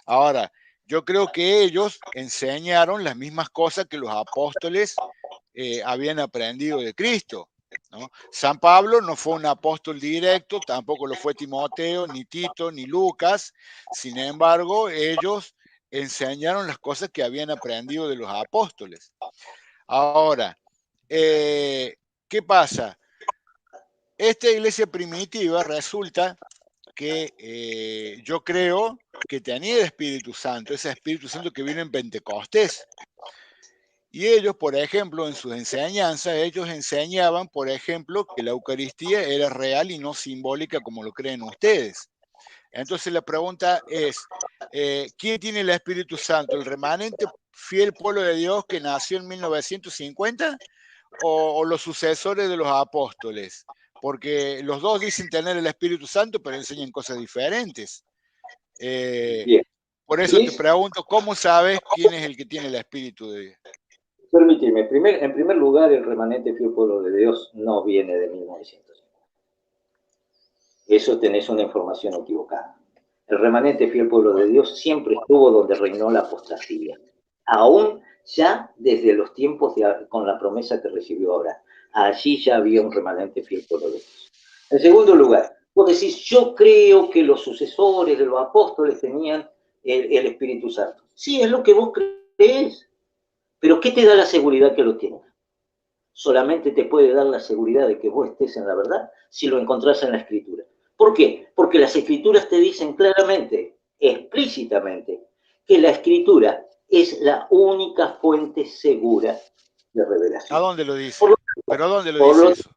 Ahora, yo creo que ellos enseñaron las mismas cosas que los apóstoles habían aprendido de Cristo, ¿no? San Pablo no fue un apóstol directo, tampoco lo fue Timoteo, ni Tito, ni Lucas. Sin embargo, ellos enseñaron las cosas que habían aprendido de los apóstoles. Ahora, ¿qué pasa? Esta iglesia primitiva resulta que yo creo que tenía el Espíritu Santo, ese Espíritu Santo que vino en Pentecostés. Y ellos, por ejemplo, en sus enseñanzas, ellos enseñaban, por ejemplo, que la Eucaristía era real y no simbólica como lo creen ustedes. Entonces la pregunta es, ¿quién tiene el Espíritu Santo? ¿El remanente fiel pueblo de Dios que nació en 1950 o los sucesores de los apóstoles? Porque los dos dicen tener el Espíritu Santo, pero enseñan cosas diferentes. Bien. Por eso te pregunto, ¿cómo sabes quién es el que tiene el Espíritu de Dios? Permíteme, en primer lugar, el remanente fiel pueblo de Dios no viene de 1950. Eso tenés una información equivocada. El remanente fiel pueblo de Dios siempre estuvo donde reinó la apostasía. Aún ya desde los tiempos con la promesa que recibió ahora. Allí ya había un remanente fiel pueblo de Dios. En segundo lugar, vos decís, yo creo que los sucesores de los apóstoles tenían el Espíritu Santo. Sí, es lo que vos creés. Pero ¿qué te da la seguridad que lo tienes? Solamente te puede dar la seguridad de que vos estés en la verdad si lo encontrás en la Escritura. ¿Por qué? Porque las Escrituras te dicen claramente, explícitamente, que la Escritura es la única fuente segura de revelación. ¿A dónde lo dice? ¿Pero dónde lo dice eso?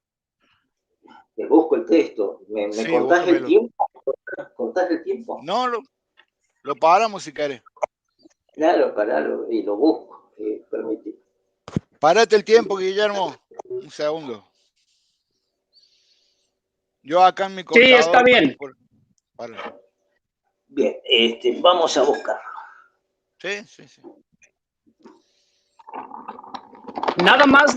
Te busco el texto. ¿Me Sí, contás búscamelo. el tiempo? ¿Contás el tiempo? No, lo paramos si querés. Claro, paralo y lo busco. Permíteme. Párate el tiempo, Guillermo. Un segundo. Yo acá en mi contador... Sí, está bien. Bien, vamos a buscarlo. Sí. Nada más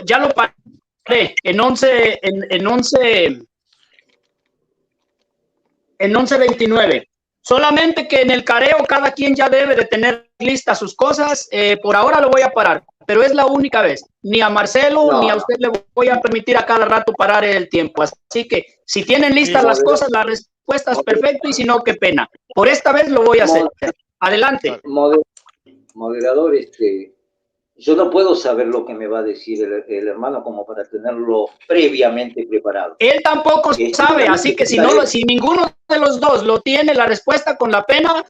ya lo paré en 11:29. Solamente que en el careo cada quien ya debe de tener listas sus cosas. Por ahora lo voy a parar, pero es la única vez. Ni a Marcelo ni a usted le voy a permitir a cada rato parar el tiempo. Así que si tienen listas las cosas, las respuestas, perfecto, y si no, qué pena. Por esta vez lo voy a hacer. Adelante. Moderador, yo no puedo saber lo que me va a decir el hermano como para tenerlo previamente preparado. Él tampoco sabe, así que si ninguno de los dos lo tiene la respuesta, con la pena,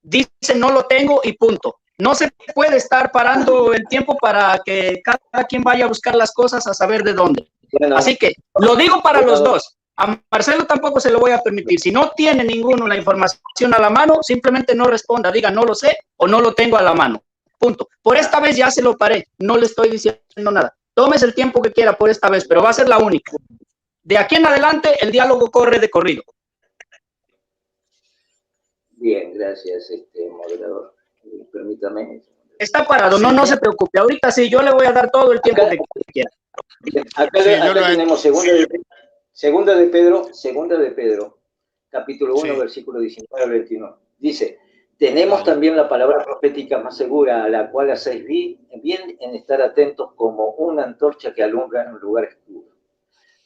dice no lo tengo y punto. No se puede estar parando el tiempo para que cada quien vaya a buscar las cosas a saber de dónde. Bueno, así que lo digo para los dos. A Marcelo tampoco se lo voy a permitir. Si no tiene ninguno la información a la mano, simplemente no responda, diga no lo sé o no lo tengo a la mano. Punto. Por esta vez ya se lo paré, no le estoy diciendo nada. Tómese el tiempo que quiera por esta vez, pero va a ser la única. De aquí en adelante, el diálogo corre de corrido. Bien, gracias, moderador. Permítame. Está parado, sí, no se preocupe. Ahorita sí, yo le voy a dar todo el tiempo que quiera. Acá tenemos segunda de Pedro, capítulo 1, versículo 19 al 21. Dice, tenemos también la palabra profética más segura, a la cual hacéis bien en estar atentos como una antorcha que alumbra en un lugar oscuro,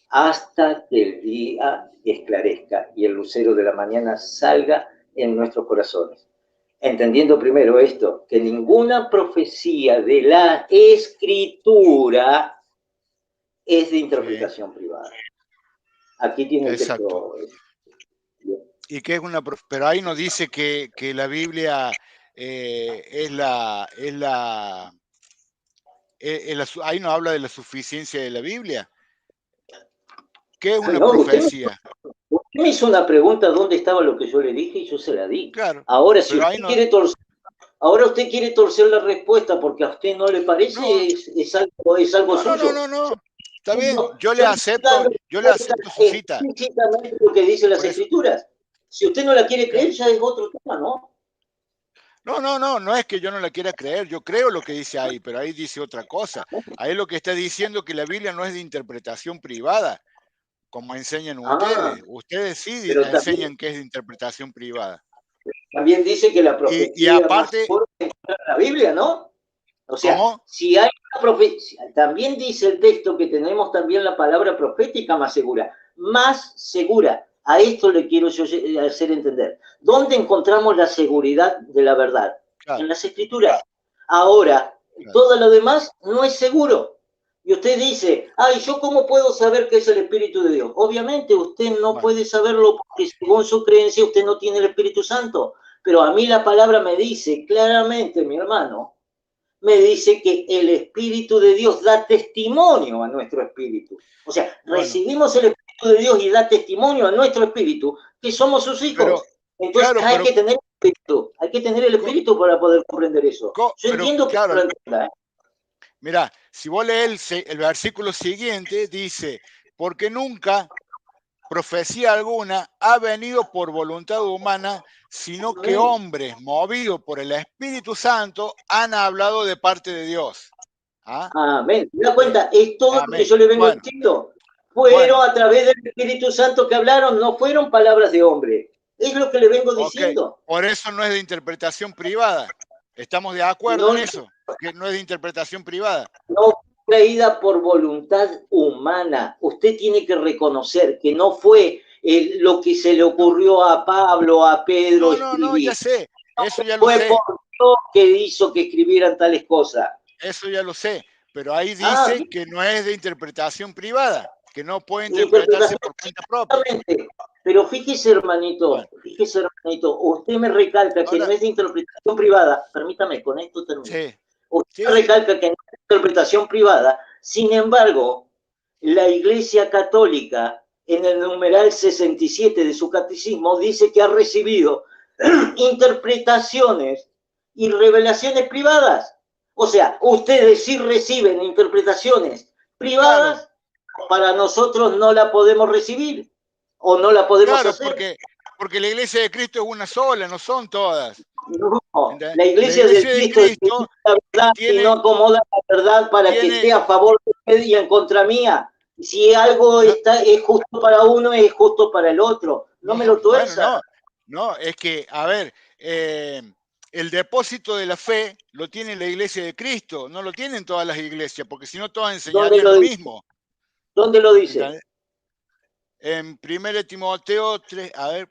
hasta que el día esclarezca y el lucero de la mañana salga en nuestros corazones. Entendiendo primero esto, que ninguna profecía de la Escritura es de interpretación privada. Aquí tiene el texto. Y que es pero ahí nos dice que la Biblia ahí nos habla de la suficiencia de la Biblia. ¿Qué es una profecía? Usted me hizo una pregunta dónde estaba lo que yo le dije y yo se la di. Claro. Ahora, si usted quiere torcer la respuesta porque a usted no le parece, no. es algo suyo. No. Está bien, yo le acepto su cita. Explícitamente lo que dicen las Escrituras. Si usted no la quiere creer, ya es otro tema, ¿no? No es que yo no la quiera creer, yo creo lo que dice ahí, pero ahí dice otra cosa. Ahí lo que está diciendo que la Biblia no es de interpretación privada, como enseñan ustedes. Ustedes sí enseñan que es de interpretación privada. También dice que la profecía y aparte, más en la Biblia, ¿no? O sea, ¿cómo? Si hay una profecía, también dice el texto que tenemos también la palabra profética más segura. A esto le quiero yo hacer entender. ¿Dónde encontramos la seguridad de la verdad? Claro. En las Escrituras. Ahora, todo lo demás no es seguro. Y usted dice, ¿yo cómo puedo saber qué es el Espíritu de Dios? Obviamente usted no puede saberlo porque según su creencia usted no tiene el Espíritu Santo. Pero a mí la palabra me dice claramente, mi hermano, me dice que el Espíritu de Dios da testimonio a nuestro espíritu. O sea, recibimos el Espíritu de Dios y da testimonio a nuestro espíritu que somos sus hijos. Entonces hay que tener el espíritu para poder comprender eso. Yo entiendo que lo entienda. Mira, si vos lees el versículo siguiente, dice, porque nunca profecía alguna ha venido por voluntad humana, sino que hombres movidos por el Espíritu Santo han hablado de parte de Dios. ¿Ah? Amén. ¿Te das cuenta? Es todo lo que yo le vengo diciendo. Fueron a través del Espíritu Santo que hablaron, no fueron palabras de hombre. Es lo que le vengo diciendo. Por eso no es de interpretación privada. ¿Estamos de acuerdo en eso? Que no es de interpretación privada. No fue traída por voluntad humana. Usted tiene que reconocer que no fue lo que se le ocurrió a Pablo, a Pedro escribir. No, ya sé. Eso ya lo sé. Fue por Dios que hizo que escribieran tales cosas. Eso ya lo sé. Pero ahí dice que no es de interpretación privada, que no puede interpretarse por cuenta propia. Pero fíjese, hermanito, usted me recalca que no es de interpretación privada. Permítame, con esto termino. Sí. Usted recalca que no es de interpretación privada. Sin embargo, la Iglesia Católica, en el numeral 67 de su catecismo, dice que ha recibido interpretaciones y revelaciones privadas. O sea, ustedes sí reciben interpretaciones privadas, para nosotros no la podemos recibir o no la podemos hacer. Porque la Iglesia de Cristo es una sola, no son todas. No, la Iglesia de Cristo es la verdad y no acomoda la verdad para que esté a favor de usted y en contra mía. Si algo es justo para uno, es justo para el otro. No me lo tuerza. No, es que, a ver, el depósito de la fe lo tiene la Iglesia de Cristo, no lo tienen todas las iglesias, porque si no todas enseñarían lo mismo. ¿Dónde lo dice? En 1 Timoteo 3, a ver,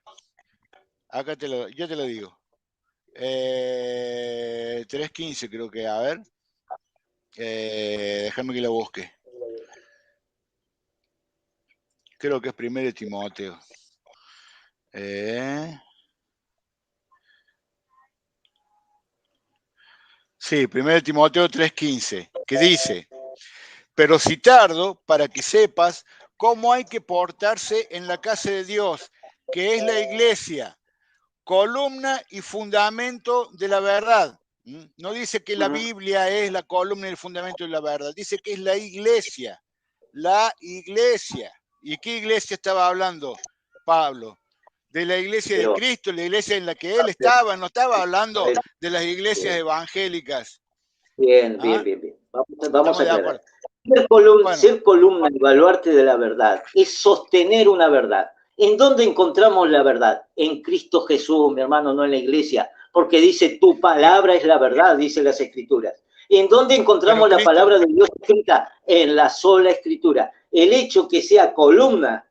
acá yo te lo digo. 3:15 creo que, a ver. Déjame que la busque. Creo que es 1 Timoteo. Sí, 1 Timoteo 3:15, que dice: pero si tardo, para que sepas cómo hay que portarse en la casa de Dios, que es la iglesia, columna y fundamento de la verdad. No dice que la Biblia es la columna y el fundamento de la verdad, dice que es la iglesia. La iglesia. ¿Y qué iglesia estaba hablando Pablo? De la iglesia de Cristo, la iglesia en la que él estaba, no estaba hablando de las iglesias evangélicas. Bien. Vamos a aclarar. Ser columna y baluarte de la verdad es sostener una verdad. ¿En dónde encontramos la verdad? En Cristo Jesús, mi hermano, no en la iglesia, porque dice, tu palabra es la verdad, dice las Escrituras. ¿En dónde encontramos la palabra de Dios escrita? En la sola Escritura. El hecho que sea columna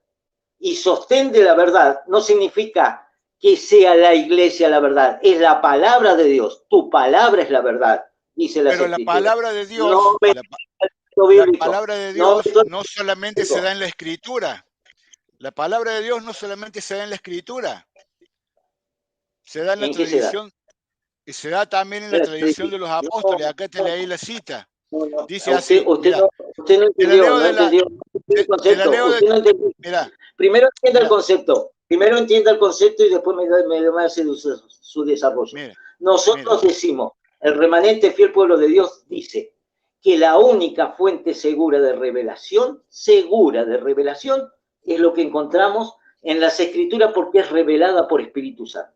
y sostén de la verdad no significa que sea la iglesia la verdad, es la palabra de Dios. Tu palabra es la verdad, dice las Escrituras. Pero la palabra de Dios, la palabra de Dios no solamente se da en la Escritura. La palabra de Dios no solamente se da en la Escritura, se da en la tradición, y se da también en la tradición de los apóstoles. Acá te leí la cita. Dice así, usted no entendió, Primero entienda el concepto. Primero entienda el concepto y después me hace su desarrollo. Nosotros decimos, el remanente fiel pueblo de Dios dice que la única fuente segura de revelación, es lo que encontramos en las Escrituras porque es revelada por Espíritu Santo.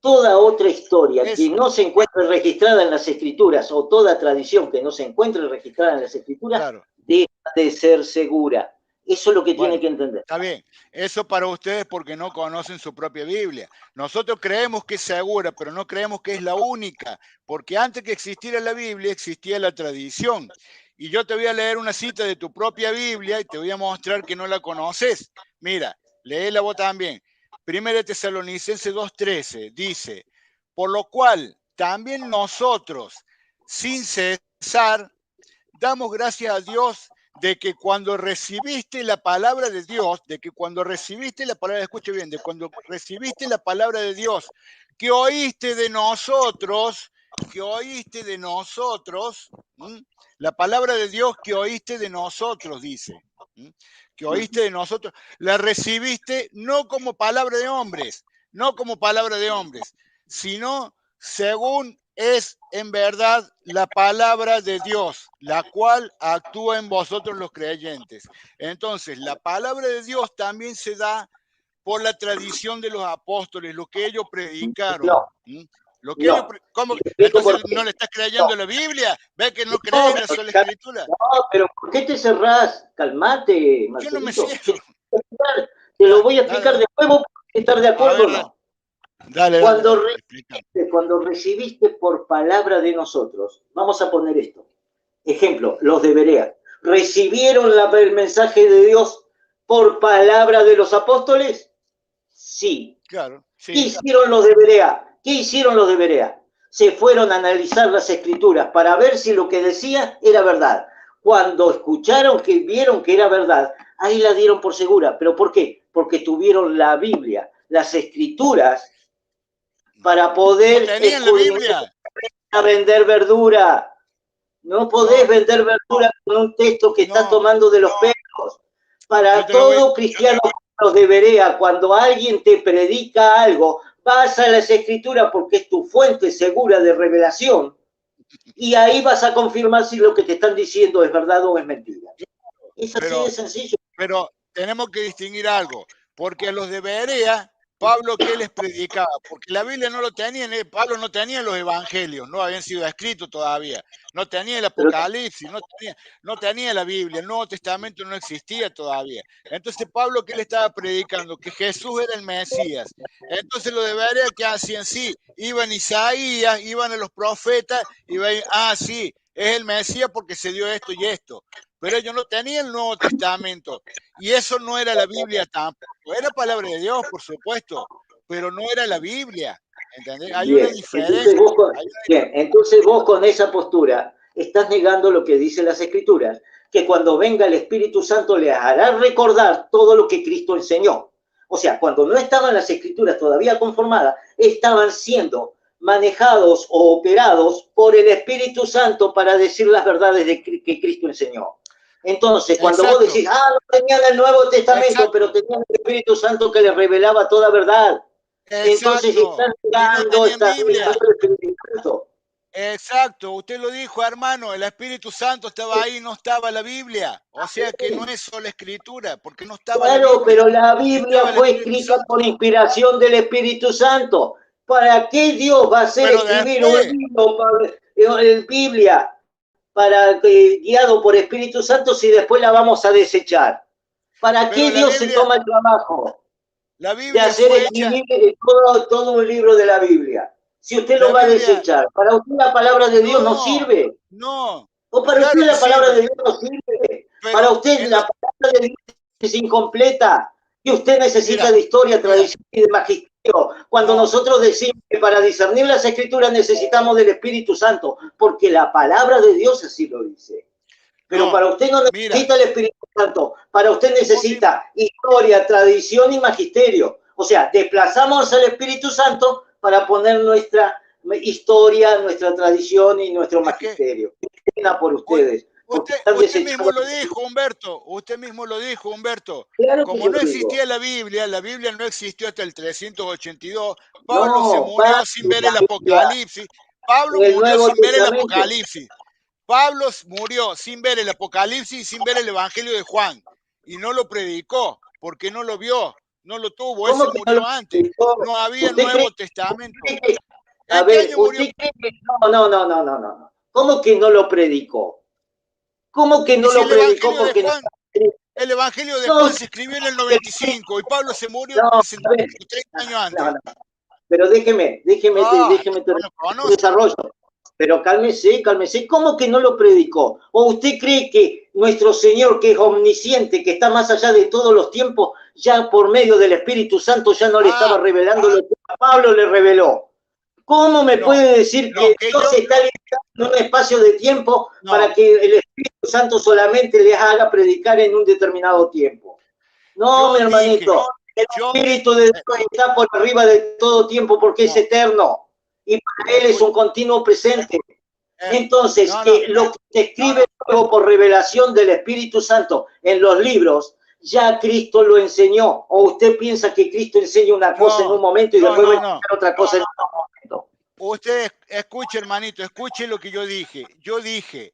Toda otra historia que no se encuentre registrada en las Escrituras o toda tradición que no se encuentre registrada en las Escrituras deja de ser segura. Eso es lo que tiene que entender. Está bien. Eso para ustedes porque no conocen su propia Biblia. Nosotros creemos que es segura, pero no creemos que es la única, porque antes que existiera la Biblia existía la tradición. Y yo te voy a leer una cita de tu propia Biblia y te voy a mostrar que no la conoces. Mira, léela vos también. 1 Tesalonicenses 2:13 dice: por lo cual también nosotros, sin cesar, damos gracias a Dios de que cuando recibiste la palabra de Dios, escuche bien, de cuando recibiste la palabra de Dios, que oíste de nosotros, la palabra de Dios que oíste de nosotros, dice, que oíste de nosotros, la recibiste no como palabra de hombres, sino según es en verdad la palabra de Dios, la cual actúa en vosotros los creyentes. Entonces, la palabra de Dios también se da por la tradición de los apóstoles, lo que ellos predicaron. No, Lo que no. ellos ¿Cómo? Te explico Entonces, por qué. ¿no le estás creyendo No. la Biblia? ¿Ves que no crees en la sola escritura? No, pero ¿por qué te cerrás? Calmate, Yo no me Marcelito. cierro. Te lo voy a explicar después, vos podés estar de acuerdo o no. Dale. Cuando recibiste por palabra de nosotros, vamos a poner esto. Ejemplo, los de Berea. ¿Recibieron el mensaje de Dios por palabra de los apóstoles? Sí. Claro, sí. ¿Qué hicieron los de Berea? ¿Qué hicieron los de Berea? Se fueron a analizar las escrituras para ver si lo que decía era verdad. Cuando escucharon, que vieron que era verdad, ahí la dieron por segura. ¿Pero por qué? Porque tuvieron la Biblia, las escrituras, para poder ¿No tenían la Biblia? A vender verdura. No podés vender verdura con un texto que está tomando de los pelos. Para todo cristiano los de Berea, cuando alguien te predica algo, vas a las escrituras porque es tu fuente segura de revelación y ahí vas a confirmar si lo que te están diciendo es verdad o es mentira. Es así de sencillo. Pero tenemos que distinguir algo, porque a los de Berea, Pablo, ¿qué les predicaba? Porque la Biblia no lo tenía, Pablo no tenía los evangelios, no habían sido escritos todavía, no tenía el Apocalipsis, no tenía la Biblia, el Nuevo Testamento no existía todavía. Entonces, Pablo, ¿qué le estaba predicando? Que Jesús era el Mesías. Entonces, los de Berea, ¿qué hacían? Sí, iban a Isaías, iban a los profetas, y veían, sí, es el Mesías porque se dio esto y esto. Pero ellos no tenían el Nuevo Testamento. Y eso no era la Biblia tampoco. Era palabra de Dios, por supuesto, pero no era la Biblia. ¿Entendés? Hay una diferencia. Entonces vos con esa postura estás negando lo que dicen las Escrituras, que cuando venga el Espíritu Santo les hará recordar todo lo que Cristo enseñó. O sea, cuando no estaban las Escrituras todavía conformadas, estaban siendo manejados o operados por el Espíritu Santo para decir las verdades que Cristo enseñó. Entonces, cuando vos decís, no tenían el Nuevo Testamento, pero tenían el Espíritu Santo que les revelaba toda verdad. Entonces están dando esta Biblia. Exacto, usted lo dijo, hermano, el Espíritu Santo estaba ahí, no estaba la Biblia. O sea que no es solo escritura, porque no estaba la Biblia. Claro, pero la Biblia fue escrita por inspiración del Espíritu Santo. ¿Para qué Dios va a hacer escribir un libro, Biblia, guiado por Espíritu Santo, si después la vamos a desechar? ¿Para qué Dios se toma el trabajo de hacer escribir todo un libro de la Biblia? Si usted lo va a desechar, ¿para usted la palabra de Dios no sirve? No. ¿O para usted la palabra de Dios no sirve? Para usted la palabra de Dios es incompleta y usted necesita de historia, tradición y de magisterio. Cuando nosotros decimos que para discernir las Escrituras necesitamos del Espíritu Santo, porque la palabra de Dios así lo dice. Pero para usted no necesita el Espíritu Santo, para usted necesita historia, tradición y magisterio. O sea, desplazamos al Espíritu Santo para poner nuestra historia, nuestra tradición y nuestro magisterio. Qué pena por ustedes. Usted mismo lo dijo, Humberto. Usted mismo lo dijo, Humberto. Claro, como no existía la Biblia no existió hasta el 382. Pablo se murió sin ver el Apocalipsis. Pablo murió sin ver el Apocalipsis. Pablo murió sin ver el Apocalipsis y sin ver el Evangelio de Juan. Y no lo predicó, porque no lo vio, no lo tuvo. Ese murió antes. No había Nuevo Testamento. A ver, ¿usted cree que no? ¿Cómo que no lo predicó? ¿Cómo que no lo predicó? Porque el Evangelio de Juan se escribió en el 95 y Pablo se murió 30 años antes. Pero déjeme desarrollo. Pero cálmese. ¿Cómo que no lo predicó? ¿O usted cree que nuestro Señor, que es omnisciente, que está más allá de todos los tiempos, ya por medio del Espíritu Santo ya no le estaba revelando lo que a Pablo le reveló? ¿Cómo me puede decir que Dios está limitado en un espacio de tiempo para que el Espíritu Santo solamente les haga predicar en un determinado tiempo? No, mi hermanito. El Espíritu de Dios está por arriba de todo tiempo porque es eterno. Y para Él es un continuo presente. Entonces, lo que se escribe luego por revelación del Espíritu Santo en los libros, ya Cristo lo enseñó. ¿O usted piensa que Cristo enseña una cosa en un momento y después va a enseñar otra cosa en otro momento? Usted escuche, hermanito, escuche lo que yo dije. Yo dije,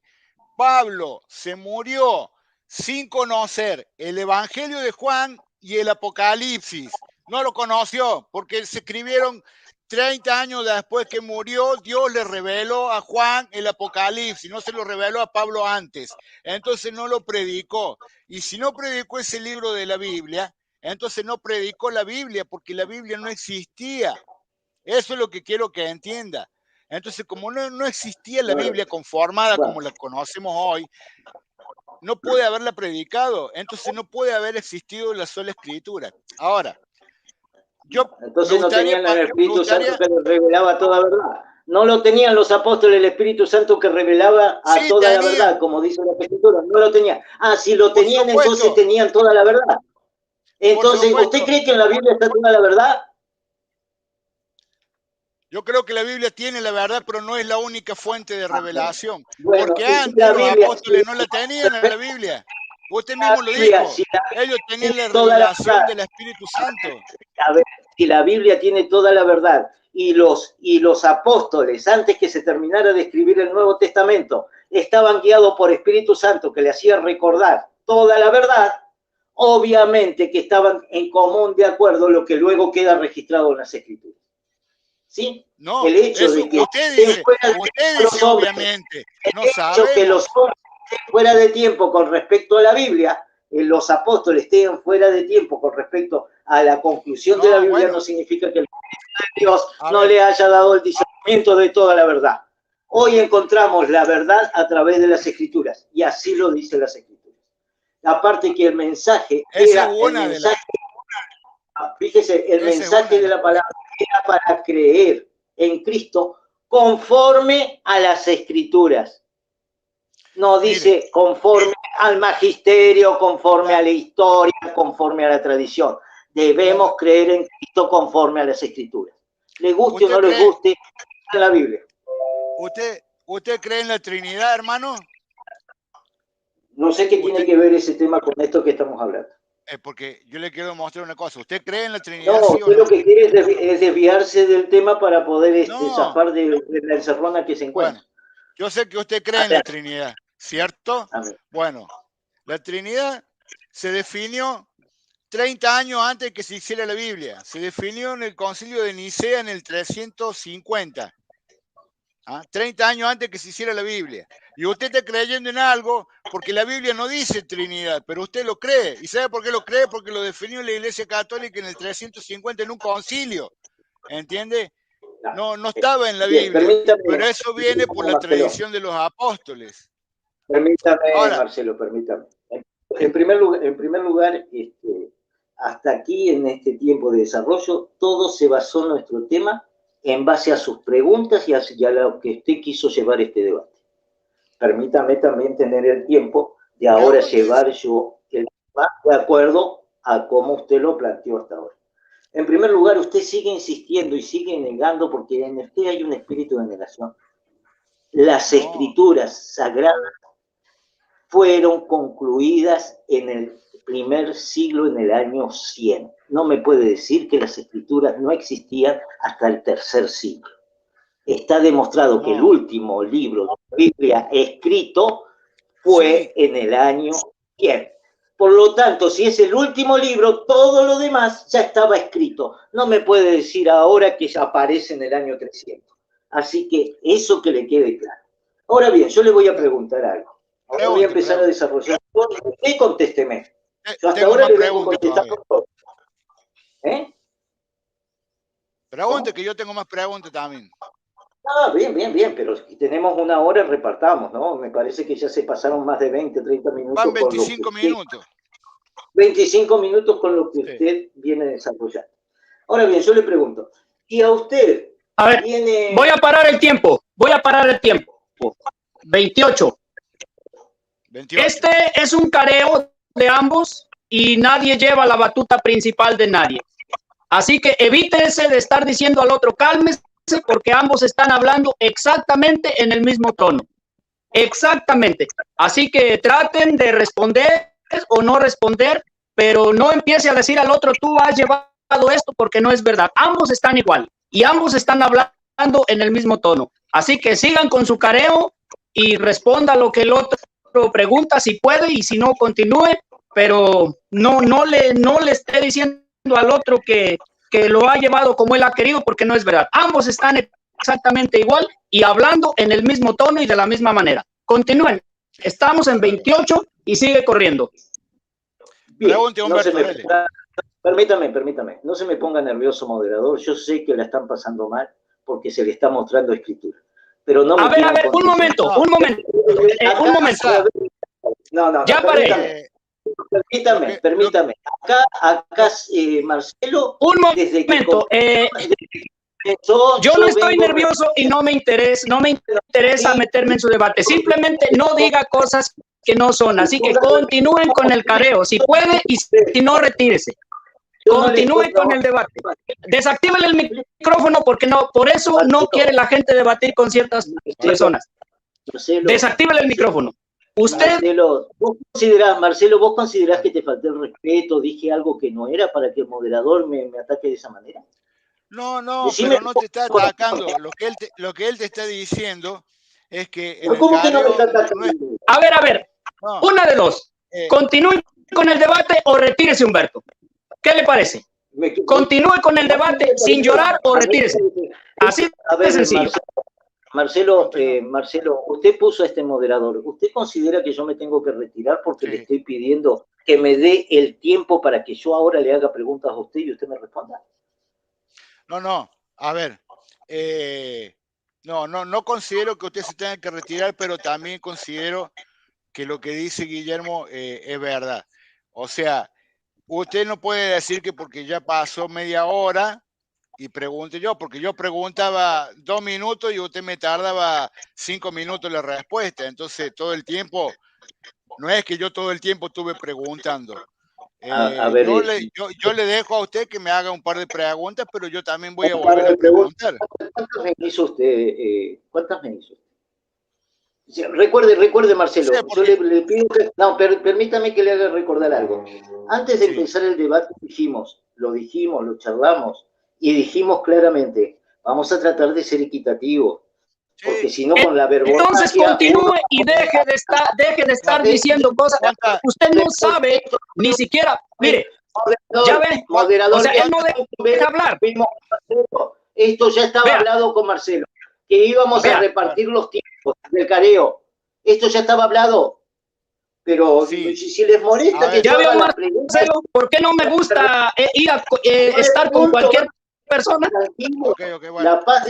Pablo se murió sin conocer el Evangelio de Juan y el Apocalipsis. No lo conoció porque se escribieron 30 años después que murió. Dios le reveló a Juan el Apocalipsis, no se lo reveló a Pablo antes. Entonces no lo predicó. Y si no predicó ese libro de la Biblia, entonces no predicó la Biblia porque la Biblia no existía. Eso es lo que quiero que entienda. Entonces, como no existía la Biblia conformada como la conocemos hoy, no puede haberla predicado, entonces no puede haber existido la sola escritura. Ahora, entonces no tenían el Espíritu Santo que les revelaba toda verdad. No lo tenían los apóstoles, el Espíritu Santo que revelaba a toda la verdad, como dice la Escritura. No lo tenían. Ah, si lo tenían, entonces tenían toda la verdad. Entonces, ¿usted cree que en la Biblia está toda la verdad? Yo creo que la Biblia tiene la verdad, pero no es la única fuente de revelación. Bueno, porque antes los apóstoles no la tenían en la Biblia. Usted mismo lo dijo. Ellos tenían la revelación del Espíritu Santo. A ver, si la Biblia tiene toda la verdad y los apóstoles, antes que se terminara de escribir el Nuevo Testamento, estaban guiados por Espíritu Santo que le hacía recordar toda la verdad, obviamente que estaban en común de acuerdo lo que luego queda registrado en las Escrituras. ¿Sí? No, el hecho de que usted dice obviamente, no sabemos. Que los hombres estén fuera de tiempo con respecto a la Biblia, los apóstoles estén fuera de tiempo con respecto a la conclusión de la Biblia, no significa que el Dios no le haya dado el discernimiento de toda la verdad. Hoy encontramos la verdad a través de las Escrituras, y así lo dicen las Escrituras. Aparte que el mensaje era fíjese, el mensaje de la palabra era para creer en Cristo conforme a las Escrituras. No dice conforme al magisterio, conforme a la historia, conforme a la tradición. Debemos creer en Cristo conforme a las Escrituras. Le guste o no le guste, en la Biblia. ¿Usted cree en la Trinidad, hermano? No sé qué tiene que ver ese tema con esto que estamos hablando. Porque yo le quiero mostrar una cosa. ¿Usted cree en la Trinidad? No, usted lo que quiere es desviarse del tema para poder zafar de la encerrona que se encuentra. Bueno, yo sé que usted cree en la Trinidad, ¿cierto? Bueno, la Trinidad se definió 30 años antes de que se hiciera la Biblia. Se definió en el Concilio de Nicea en el 350. 30 años antes de que se hiciera la Biblia. Y usted está creyendo en algo porque la Biblia no dice Trinidad, pero usted lo cree. ¿Y sabe por qué lo cree? Porque lo definió la Iglesia Católica en el 350 en un concilio. ¿Entiende? No estaba en la Biblia, pero eso viene por la tradición de los apóstoles. Permítame, Marcelo, permítame. En primer lugar, hasta aquí en este tiempo de desarrollo, todo se basó en nuestro tema en base a sus preguntas y a lo que usted quiso llevar este debate. Permítame también tener el tiempo de ahora llevar yo el tema de acuerdo a cómo usted lo planteó hasta ahora. En primer lugar, usted sigue insistiendo y sigue negando porque en usted hay un espíritu de negación. Las escrituras sagradas fueron concluidas en el primer siglo, en el año 100. No me puede decir que las escrituras no existían hasta el tercer siglo. Está demostrado que el último libro de la Biblia escrito fue en el año 100. Por lo tanto, si es el último libro, todo lo demás ya estaba escrito. No me puede decir ahora que aparece en el año 300. Así que eso que le quede claro. Ahora bien, yo le voy a preguntar algo. Ahora voy a empezar a desarrollar. Usted contésteme. Yo hasta ahora le vengo contestando todo. Pregunte, que yo tengo más preguntas también. Bien, pero si tenemos una hora, repartamos, ¿no? Me parece que ya se pasaron más de 20, 30 minutos. Van 25 minutos. 25 minutos con lo que usted viene desarrollando. Ahora bien, yo le pregunto, ¿y a usted viene...? Voy a parar el tiempo. 28. Este es un careo de ambos y nadie lleva la batuta principal de nadie. Así que evítese de estar diciendo al otro, cálmese, porque ambos están hablando exactamente en el mismo tono. Exactamente. Así que traten de responder o no responder, pero no empiece a decir al otro, tú has llevado esto, porque no es verdad. Ambos están igual y ambos están hablando en el mismo tono. Así que sigan con su careo y responda lo que el otro pregunta, si puede, y si no, continúe, pero no le esté diciendo al otro que lo ha llevado como él ha querido, porque no es verdad. Ambos están exactamente igual y hablando en el mismo tono y de la misma manera. Continúen. Estamos en 28 y sigue corriendo. Bien, permítame, no se me ponga nervioso, moderador. Yo sé que la están pasando mal porque se le está mostrando escritura. Pero no me a ver, un momento. No, ya paré. Permítame. Acá Marcelo. Un momento. Yo no estoy nervioso y no me interesa meterme en su debate. Simplemente no diga cosas que no son. Así que continúen con el careo, si puede, y si no, retírese. Continúe con el debate. Desactívenle el micrófono porque por eso no quiere la gente debatir con ciertas personas. Desactívenle el micrófono. Usted. Marcelo, ¿vos considerás que te falté el respeto? ¿Dije algo que no era para que el moderador me ataque de esa manera? No, pero no te está atacando. Lo que él te está diciendo es que... ¿Cómo que no me está atacando? A ver. No. Una de dos. Continúe con el debate o retírese, Humberto. ¿Qué le parece? Continúe con el debate sin llorar o retírese. Así de sencillo. Marcelo, usted puso a este moderador. ¿Usted considera que yo me tengo que retirar porque le estoy pidiendo que me dé el tiempo para que yo ahora le haga preguntas a usted y usted me responda? No. A ver. No considero que usted se tenga que retirar, pero también considero que lo que dice Guillermo es verdad. O sea, usted no puede decir que porque ya pasó media hora y pregunte yo, porque yo preguntaba 2 minutos y usted me tardaba 5 minutos la respuesta. Entonces, todo el tiempo, no es que yo todo el tiempo estuve preguntando. Yo le dejo a usted que me haga un par de preguntas, pero yo también voy a volver a preguntar. ¿Cuántas me hizo usted? Recuerde, Marcelo, yo le pido que... No, permítame que le haga recordar algo. Antes de empezar el debate lo charlamos y dijimos claramente, vamos a tratar de ser equitativos, porque si no con la verborragia... Entonces continúe y deje de estar diciendo cosas. Usted no sabe ni siquiera... Mire, ya ve, moderador, o sea, él no deja hablar. Esto ya estaba hablado con Marcelo, que íbamos a repartir los tiempos del careo. Esto ya estaba hablado. Pero si les molesta que ya veo, Marcelo, ¿por qué no me gusta ir a estar con cualquier persona? Bueno. La paz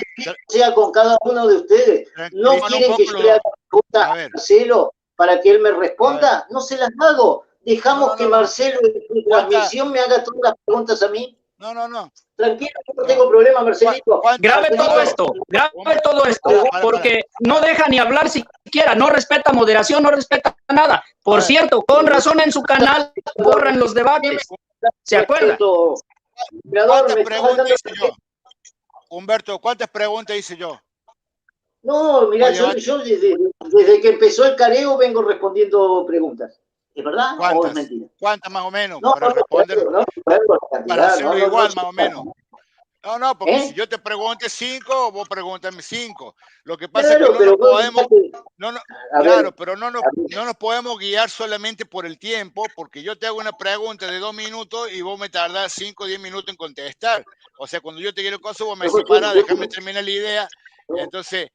sea con cada uno de ustedes. ¿No quieren que yo le haga preguntas a Marcelo para que él me responda? No se las hago. Dejamos que Marcelo en su transmisión me haga todas las preguntas a mí. No. Tranquilo, no tengo problema, Marcelito. Grabe todo esto, porque no deja ni hablar siquiera, no respeta moderación, no respeta nada. Por cierto, con razón en su canal borran los debates. ¿Se acuerda? ¿Cuántas preguntas hice yo? Humberto, ¿cuántas preguntas hice yo? No, mira, yo desde que empezó el careo vengo respondiendo preguntas. ¿Es verdad o es mentira? ¿Cuántas más o menos? Para responder. Para hacerlo igual, más o menos. No, porque si yo te pregunte 5, vos pregúntame 5. Lo que pasa es que no nos podemos... pero no nos podemos guiar solamente por el tiempo, porque yo te hago una pregunta de 2 minutos y vos me tardás 5 o 10 minutos en contestar. O sea, cuando yo te quiero cosas, vos me decís, para, déjame terminar la idea. Entonces,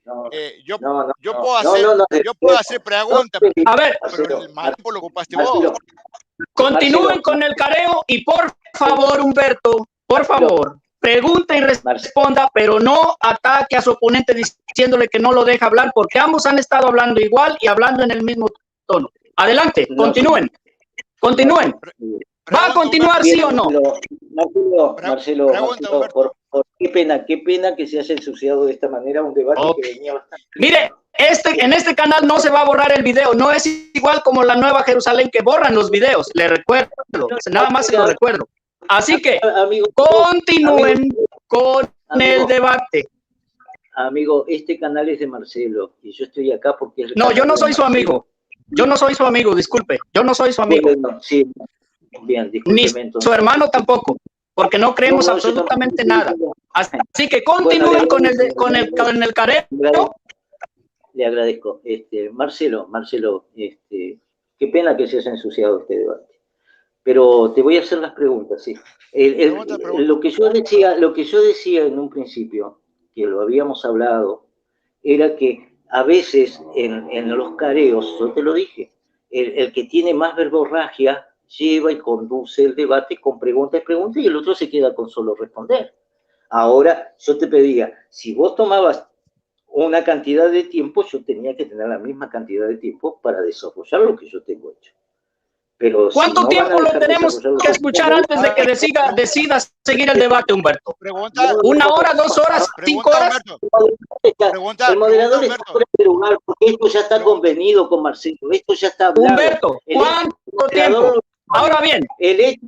yo puedo hacer preguntas. A ver, pero el tiempo lo ocupaste vos. Continúen con el careo y por favor, Humberto, por favor, pregunta y responda, pero no ataque a su oponente diciéndole que no lo deja hablar, porque ambos han estado hablando igual y hablando en el mismo tono. Adelante, continúen. ¿Va a continuar, sí o no? Marcelo, qué pena que se haya ensuciado de esta manera un debate que venía bastante... Mire, en este canal no se va a borrar el video, no es igual como la Nueva Jerusalén que borran los videos, le recuerdo, nada más se lo recuerdo. Así que continúen con el debate. Amigo, este canal es de Marcelo y yo estoy acá porque... No, yo no soy su amigo. Yo no soy su amigo, disculpe. Yo no soy su amigo. Sí, bien, discúlpeme. Ni su hermano tampoco, porque no creemos absolutamente nada. Así que continúen con el careo le agradezco. Marcelo, qué pena que se haya ensuciado este debate. Pero te voy a hacer las preguntas, sí. Pregunta. Lo que yo decía en un principio, que lo habíamos hablado, era que a veces en los careos, yo te lo dije, el que tiene más verborragia lleva y conduce el debate con preguntas y preguntas y el otro se queda con solo responder. Ahora, yo te pedía, si vos tomabas una cantidad de tiempo, yo tenía que tener la misma cantidad de tiempo para desarrollar lo que yo tengo hecho. Pero ¿Cuánto si no tiempo lo tenemos que escuchar antes de que decida seguir el debate, Humberto? Pregunta. ¿1 hora, 2 horas, 5 horas? El moderador está fuera de lugar porque esto ya está convenido con Marcelo, esto ya está hablado. Humberto, ¿cuánto tiempo? Ahora bien. El hecho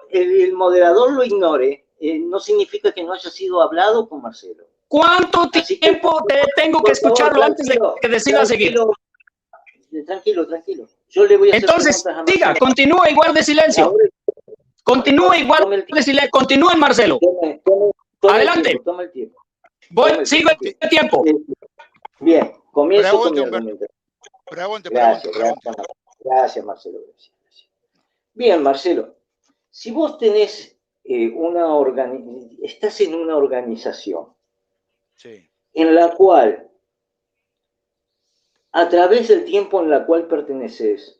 que el moderador lo ignore no significa que no haya sido hablado con Marcelo. ¿Cuánto tiempo tengo que escucharlo antes de que decida seguir? Tranquilo. Yo le voy a hacer entonces, diga, continúe y guarde silencio. Continúe y guarde silencio. Continúen, Marcelo. Adelante. Toma el tiempo. Sigo el tiempo. Bien, comienzo con mi argumento. Gracias, Marcelo. Gracias. Bien, Marcelo, si vos tenés estás en una organización en la cual, a través del tiempo en la cual perteneces,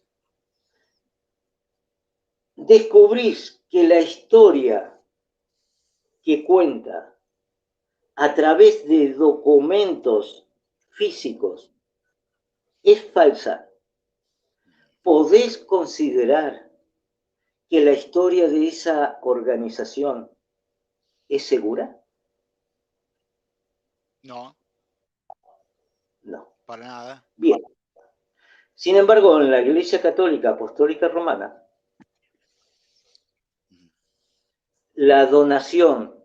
descubrís que la historia que cuenta a través de documentos físicos es falsa, ¿podés considerar que la historia de esa organización es segura? No. No. Para nada. Bien. Sin embargo, en la Iglesia Católica Apostólica Romana, la donación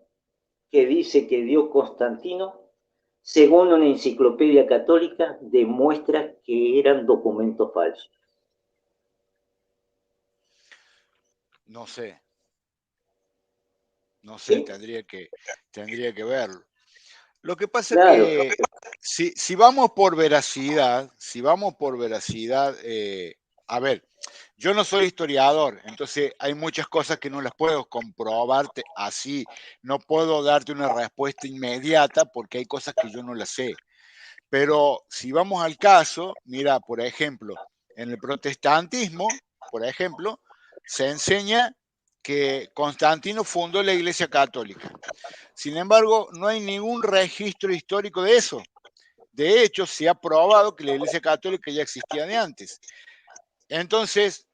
que dice que dio Constantino, según una enciclopedia católica, demuestra que eran documentos falsos. No sé. ¿Sí? tendría que verlo. Lo que pasa es que si vamos por veracidad, a ver, yo no soy historiador, entonces hay muchas cosas que no las puedo comprobarte así, no puedo darte una respuesta inmediata porque hay cosas que yo no las sé. Pero si vamos al caso, mira, por ejemplo, en el protestantismo, por ejemplo, se enseña que Constantino fundó la Iglesia Católica. Sin embargo, no hay ningún registro histórico de eso. De hecho, se ha probado que la Iglesia Católica ya existía de antes. Entonces,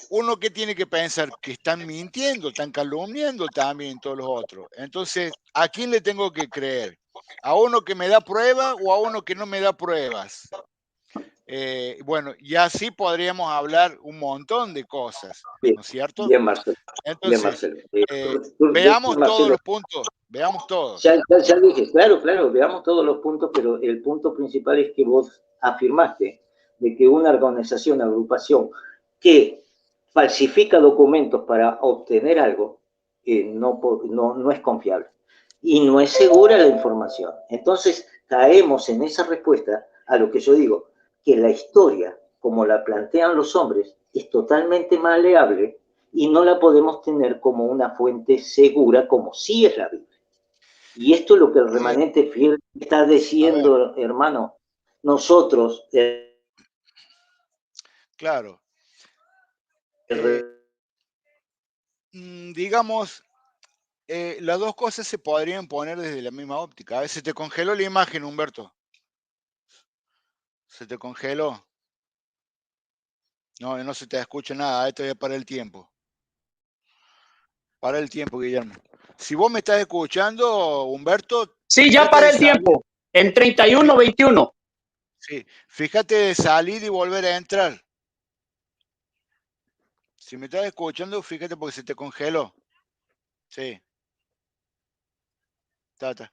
uno que tiene que pensar que están mintiendo, están calumniando también todos los otros. Entonces, ¿a quién le tengo que creer? ¿A uno que me da pruebas o a uno que no me da pruebas? Bueno, y así podríamos hablar un montón de cosas, ¿no es cierto? Bien, Marcelo. Entonces, veamos todos los puntos, veamos todos. Ya dije, claro, veamos todos los puntos, pero el punto principal es que vos afirmaste de que una organización, agrupación que falsifica documentos para obtener algo, no es confiable y no es segura la información. Entonces caemos en esa respuesta a lo que yo digo, que la historia, como la plantean los hombres, es totalmente maleable y no la podemos tener como una fuente segura como sí es la Biblia. Y esto es lo que el remanente fiel está diciendo, hermano. Nosotros... claro. Digamos, las dos cosas se podrían poner desde la misma óptica. A veces te congeló la imagen, Humberto. ¿Se te congeló? No se te escucha nada. Esto ya para el tiempo. Para el tiempo, Guillermo. Si vos me estás escuchando, Humberto... Sí, ya para el tiempo. En 31:21. Sí, fíjate de salir y volver a entrar. Si me estás escuchando, fíjate porque se te congeló. Sí. Tata.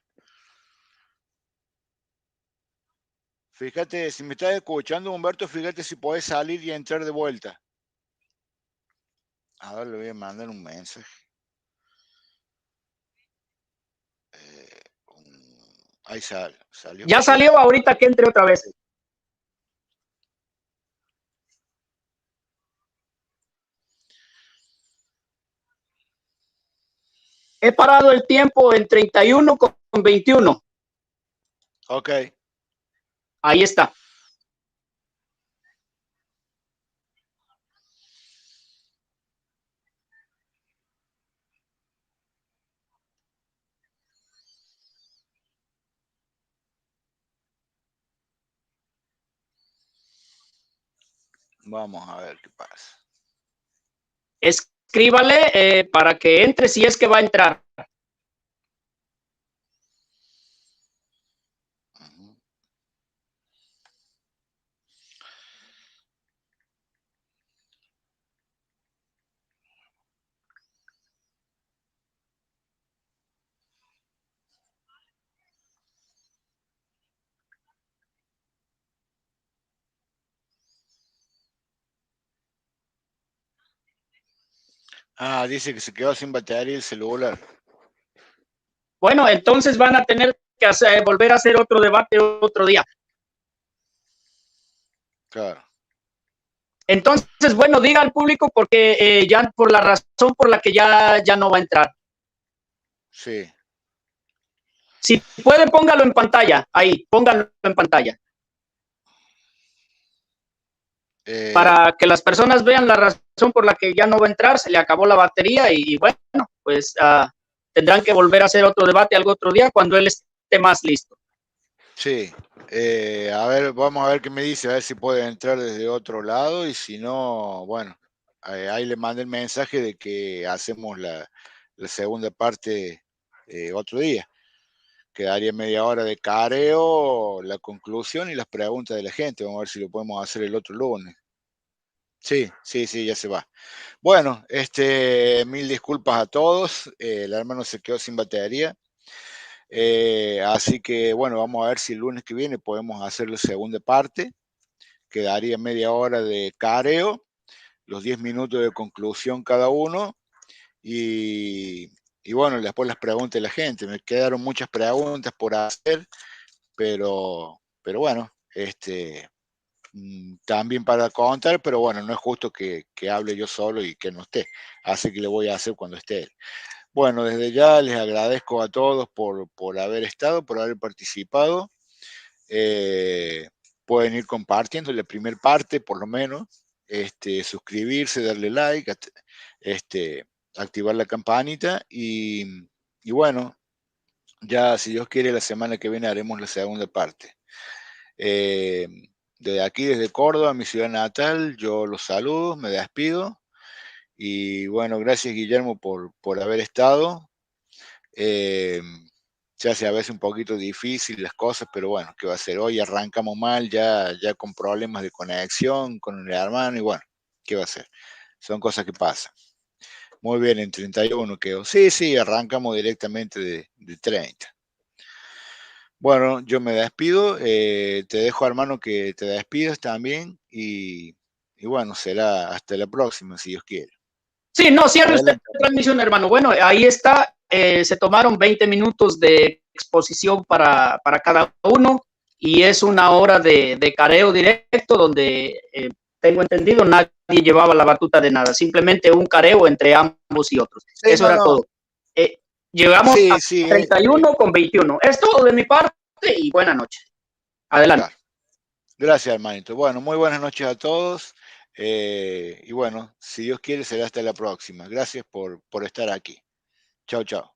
Fíjate, si me estás escuchando, Humberto, fíjate si podés salir y entrar de vuelta. Ahora le voy a mandar un mensaje. Ahí salió. Ya salió, ahorita que entre otra vez. He parado el tiempo en 31 con 21. Ok. Ahí está. Vamos a ver qué pasa. Escríbale para que entre si es que va a entrar. Ah, dice que se quedó sin batería el celular. Bueno, entonces van a tener que volver a hacer otro debate otro día. Claro. Entonces, bueno, diga al público porque ya por la razón por la que ya no va a entrar. Sí. Si puede, póngalo en pantalla. Ahí, póngalo en pantalla. Para que las personas vean la razón por la que ya no va a entrar, se le acabó la batería y bueno, pues tendrán que volver a hacer otro debate algún otro día cuando él esté más listo. Sí. A ver, vamos a ver qué me dice, a ver si puede entrar desde otro lado y si no, bueno, ahí le mandé el mensaje de que hacemos la segunda parte otro día. Quedaría media hora de careo, la conclusión y las preguntas de la gente. Vamos a ver si lo podemos hacer el otro lunes. Sí, sí, sí, ya se va. Bueno, mil disculpas a todos. El hermano se quedó sin batería. Así que bueno, vamos a ver si el lunes que viene podemos hacer la segunda parte. Quedaría media hora de careo, los 10 minutos de conclusión cada uno. Y bueno, después las preguntas de la gente. Me quedaron muchas preguntas por hacer, pero bueno, también para contar, pero bueno, no es justo que hable yo solo y que no esté. Así que le voy a hacer cuando esté él. Bueno, desde ya les agradezco a todos por haber estado, por haber participado. Pueden ir compartiendo la primera parte, por lo menos. Suscribirse, darle like, activar la campanita y bueno, ya si Dios quiere la semana que viene haremos la segunda parte. Desde aquí, desde Córdoba, mi ciudad natal, yo los saludo, me despido y bueno, gracias Guillermo por haber estado. Se hace a veces un poquito difícil las cosas, pero bueno, ¿qué va a ser? Hoy arrancamos mal, ya con problemas de conexión con el hermano y bueno, ¿qué va a ser? Son cosas que pasan. Muy bien, en 31 quedó. Sí, sí, arrancamos directamente de 30. Bueno, yo me despido, te dejo hermano que te despidas también y bueno, será hasta la próxima si Dios quiere. Sí, no, cierre usted Adelante. la transmisión, hermano. Bueno, ahí está, se tomaron 20 minutos de exposición para cada uno y es una hora de careo directo donde tengo entendido nadie llevaba la batuta de nada, simplemente un careo entre ambos y otros. Sí, Eso no, era no. todo. Llegamos Sí, a sí. 31 con 21. Es todo de mi parte y buena noche. Adelante. Claro. Gracias, hermanito. Bueno, muy buenas noches a todos. Y bueno, si Dios quiere, será hasta la próxima. Gracias por estar aquí. Chao, chao.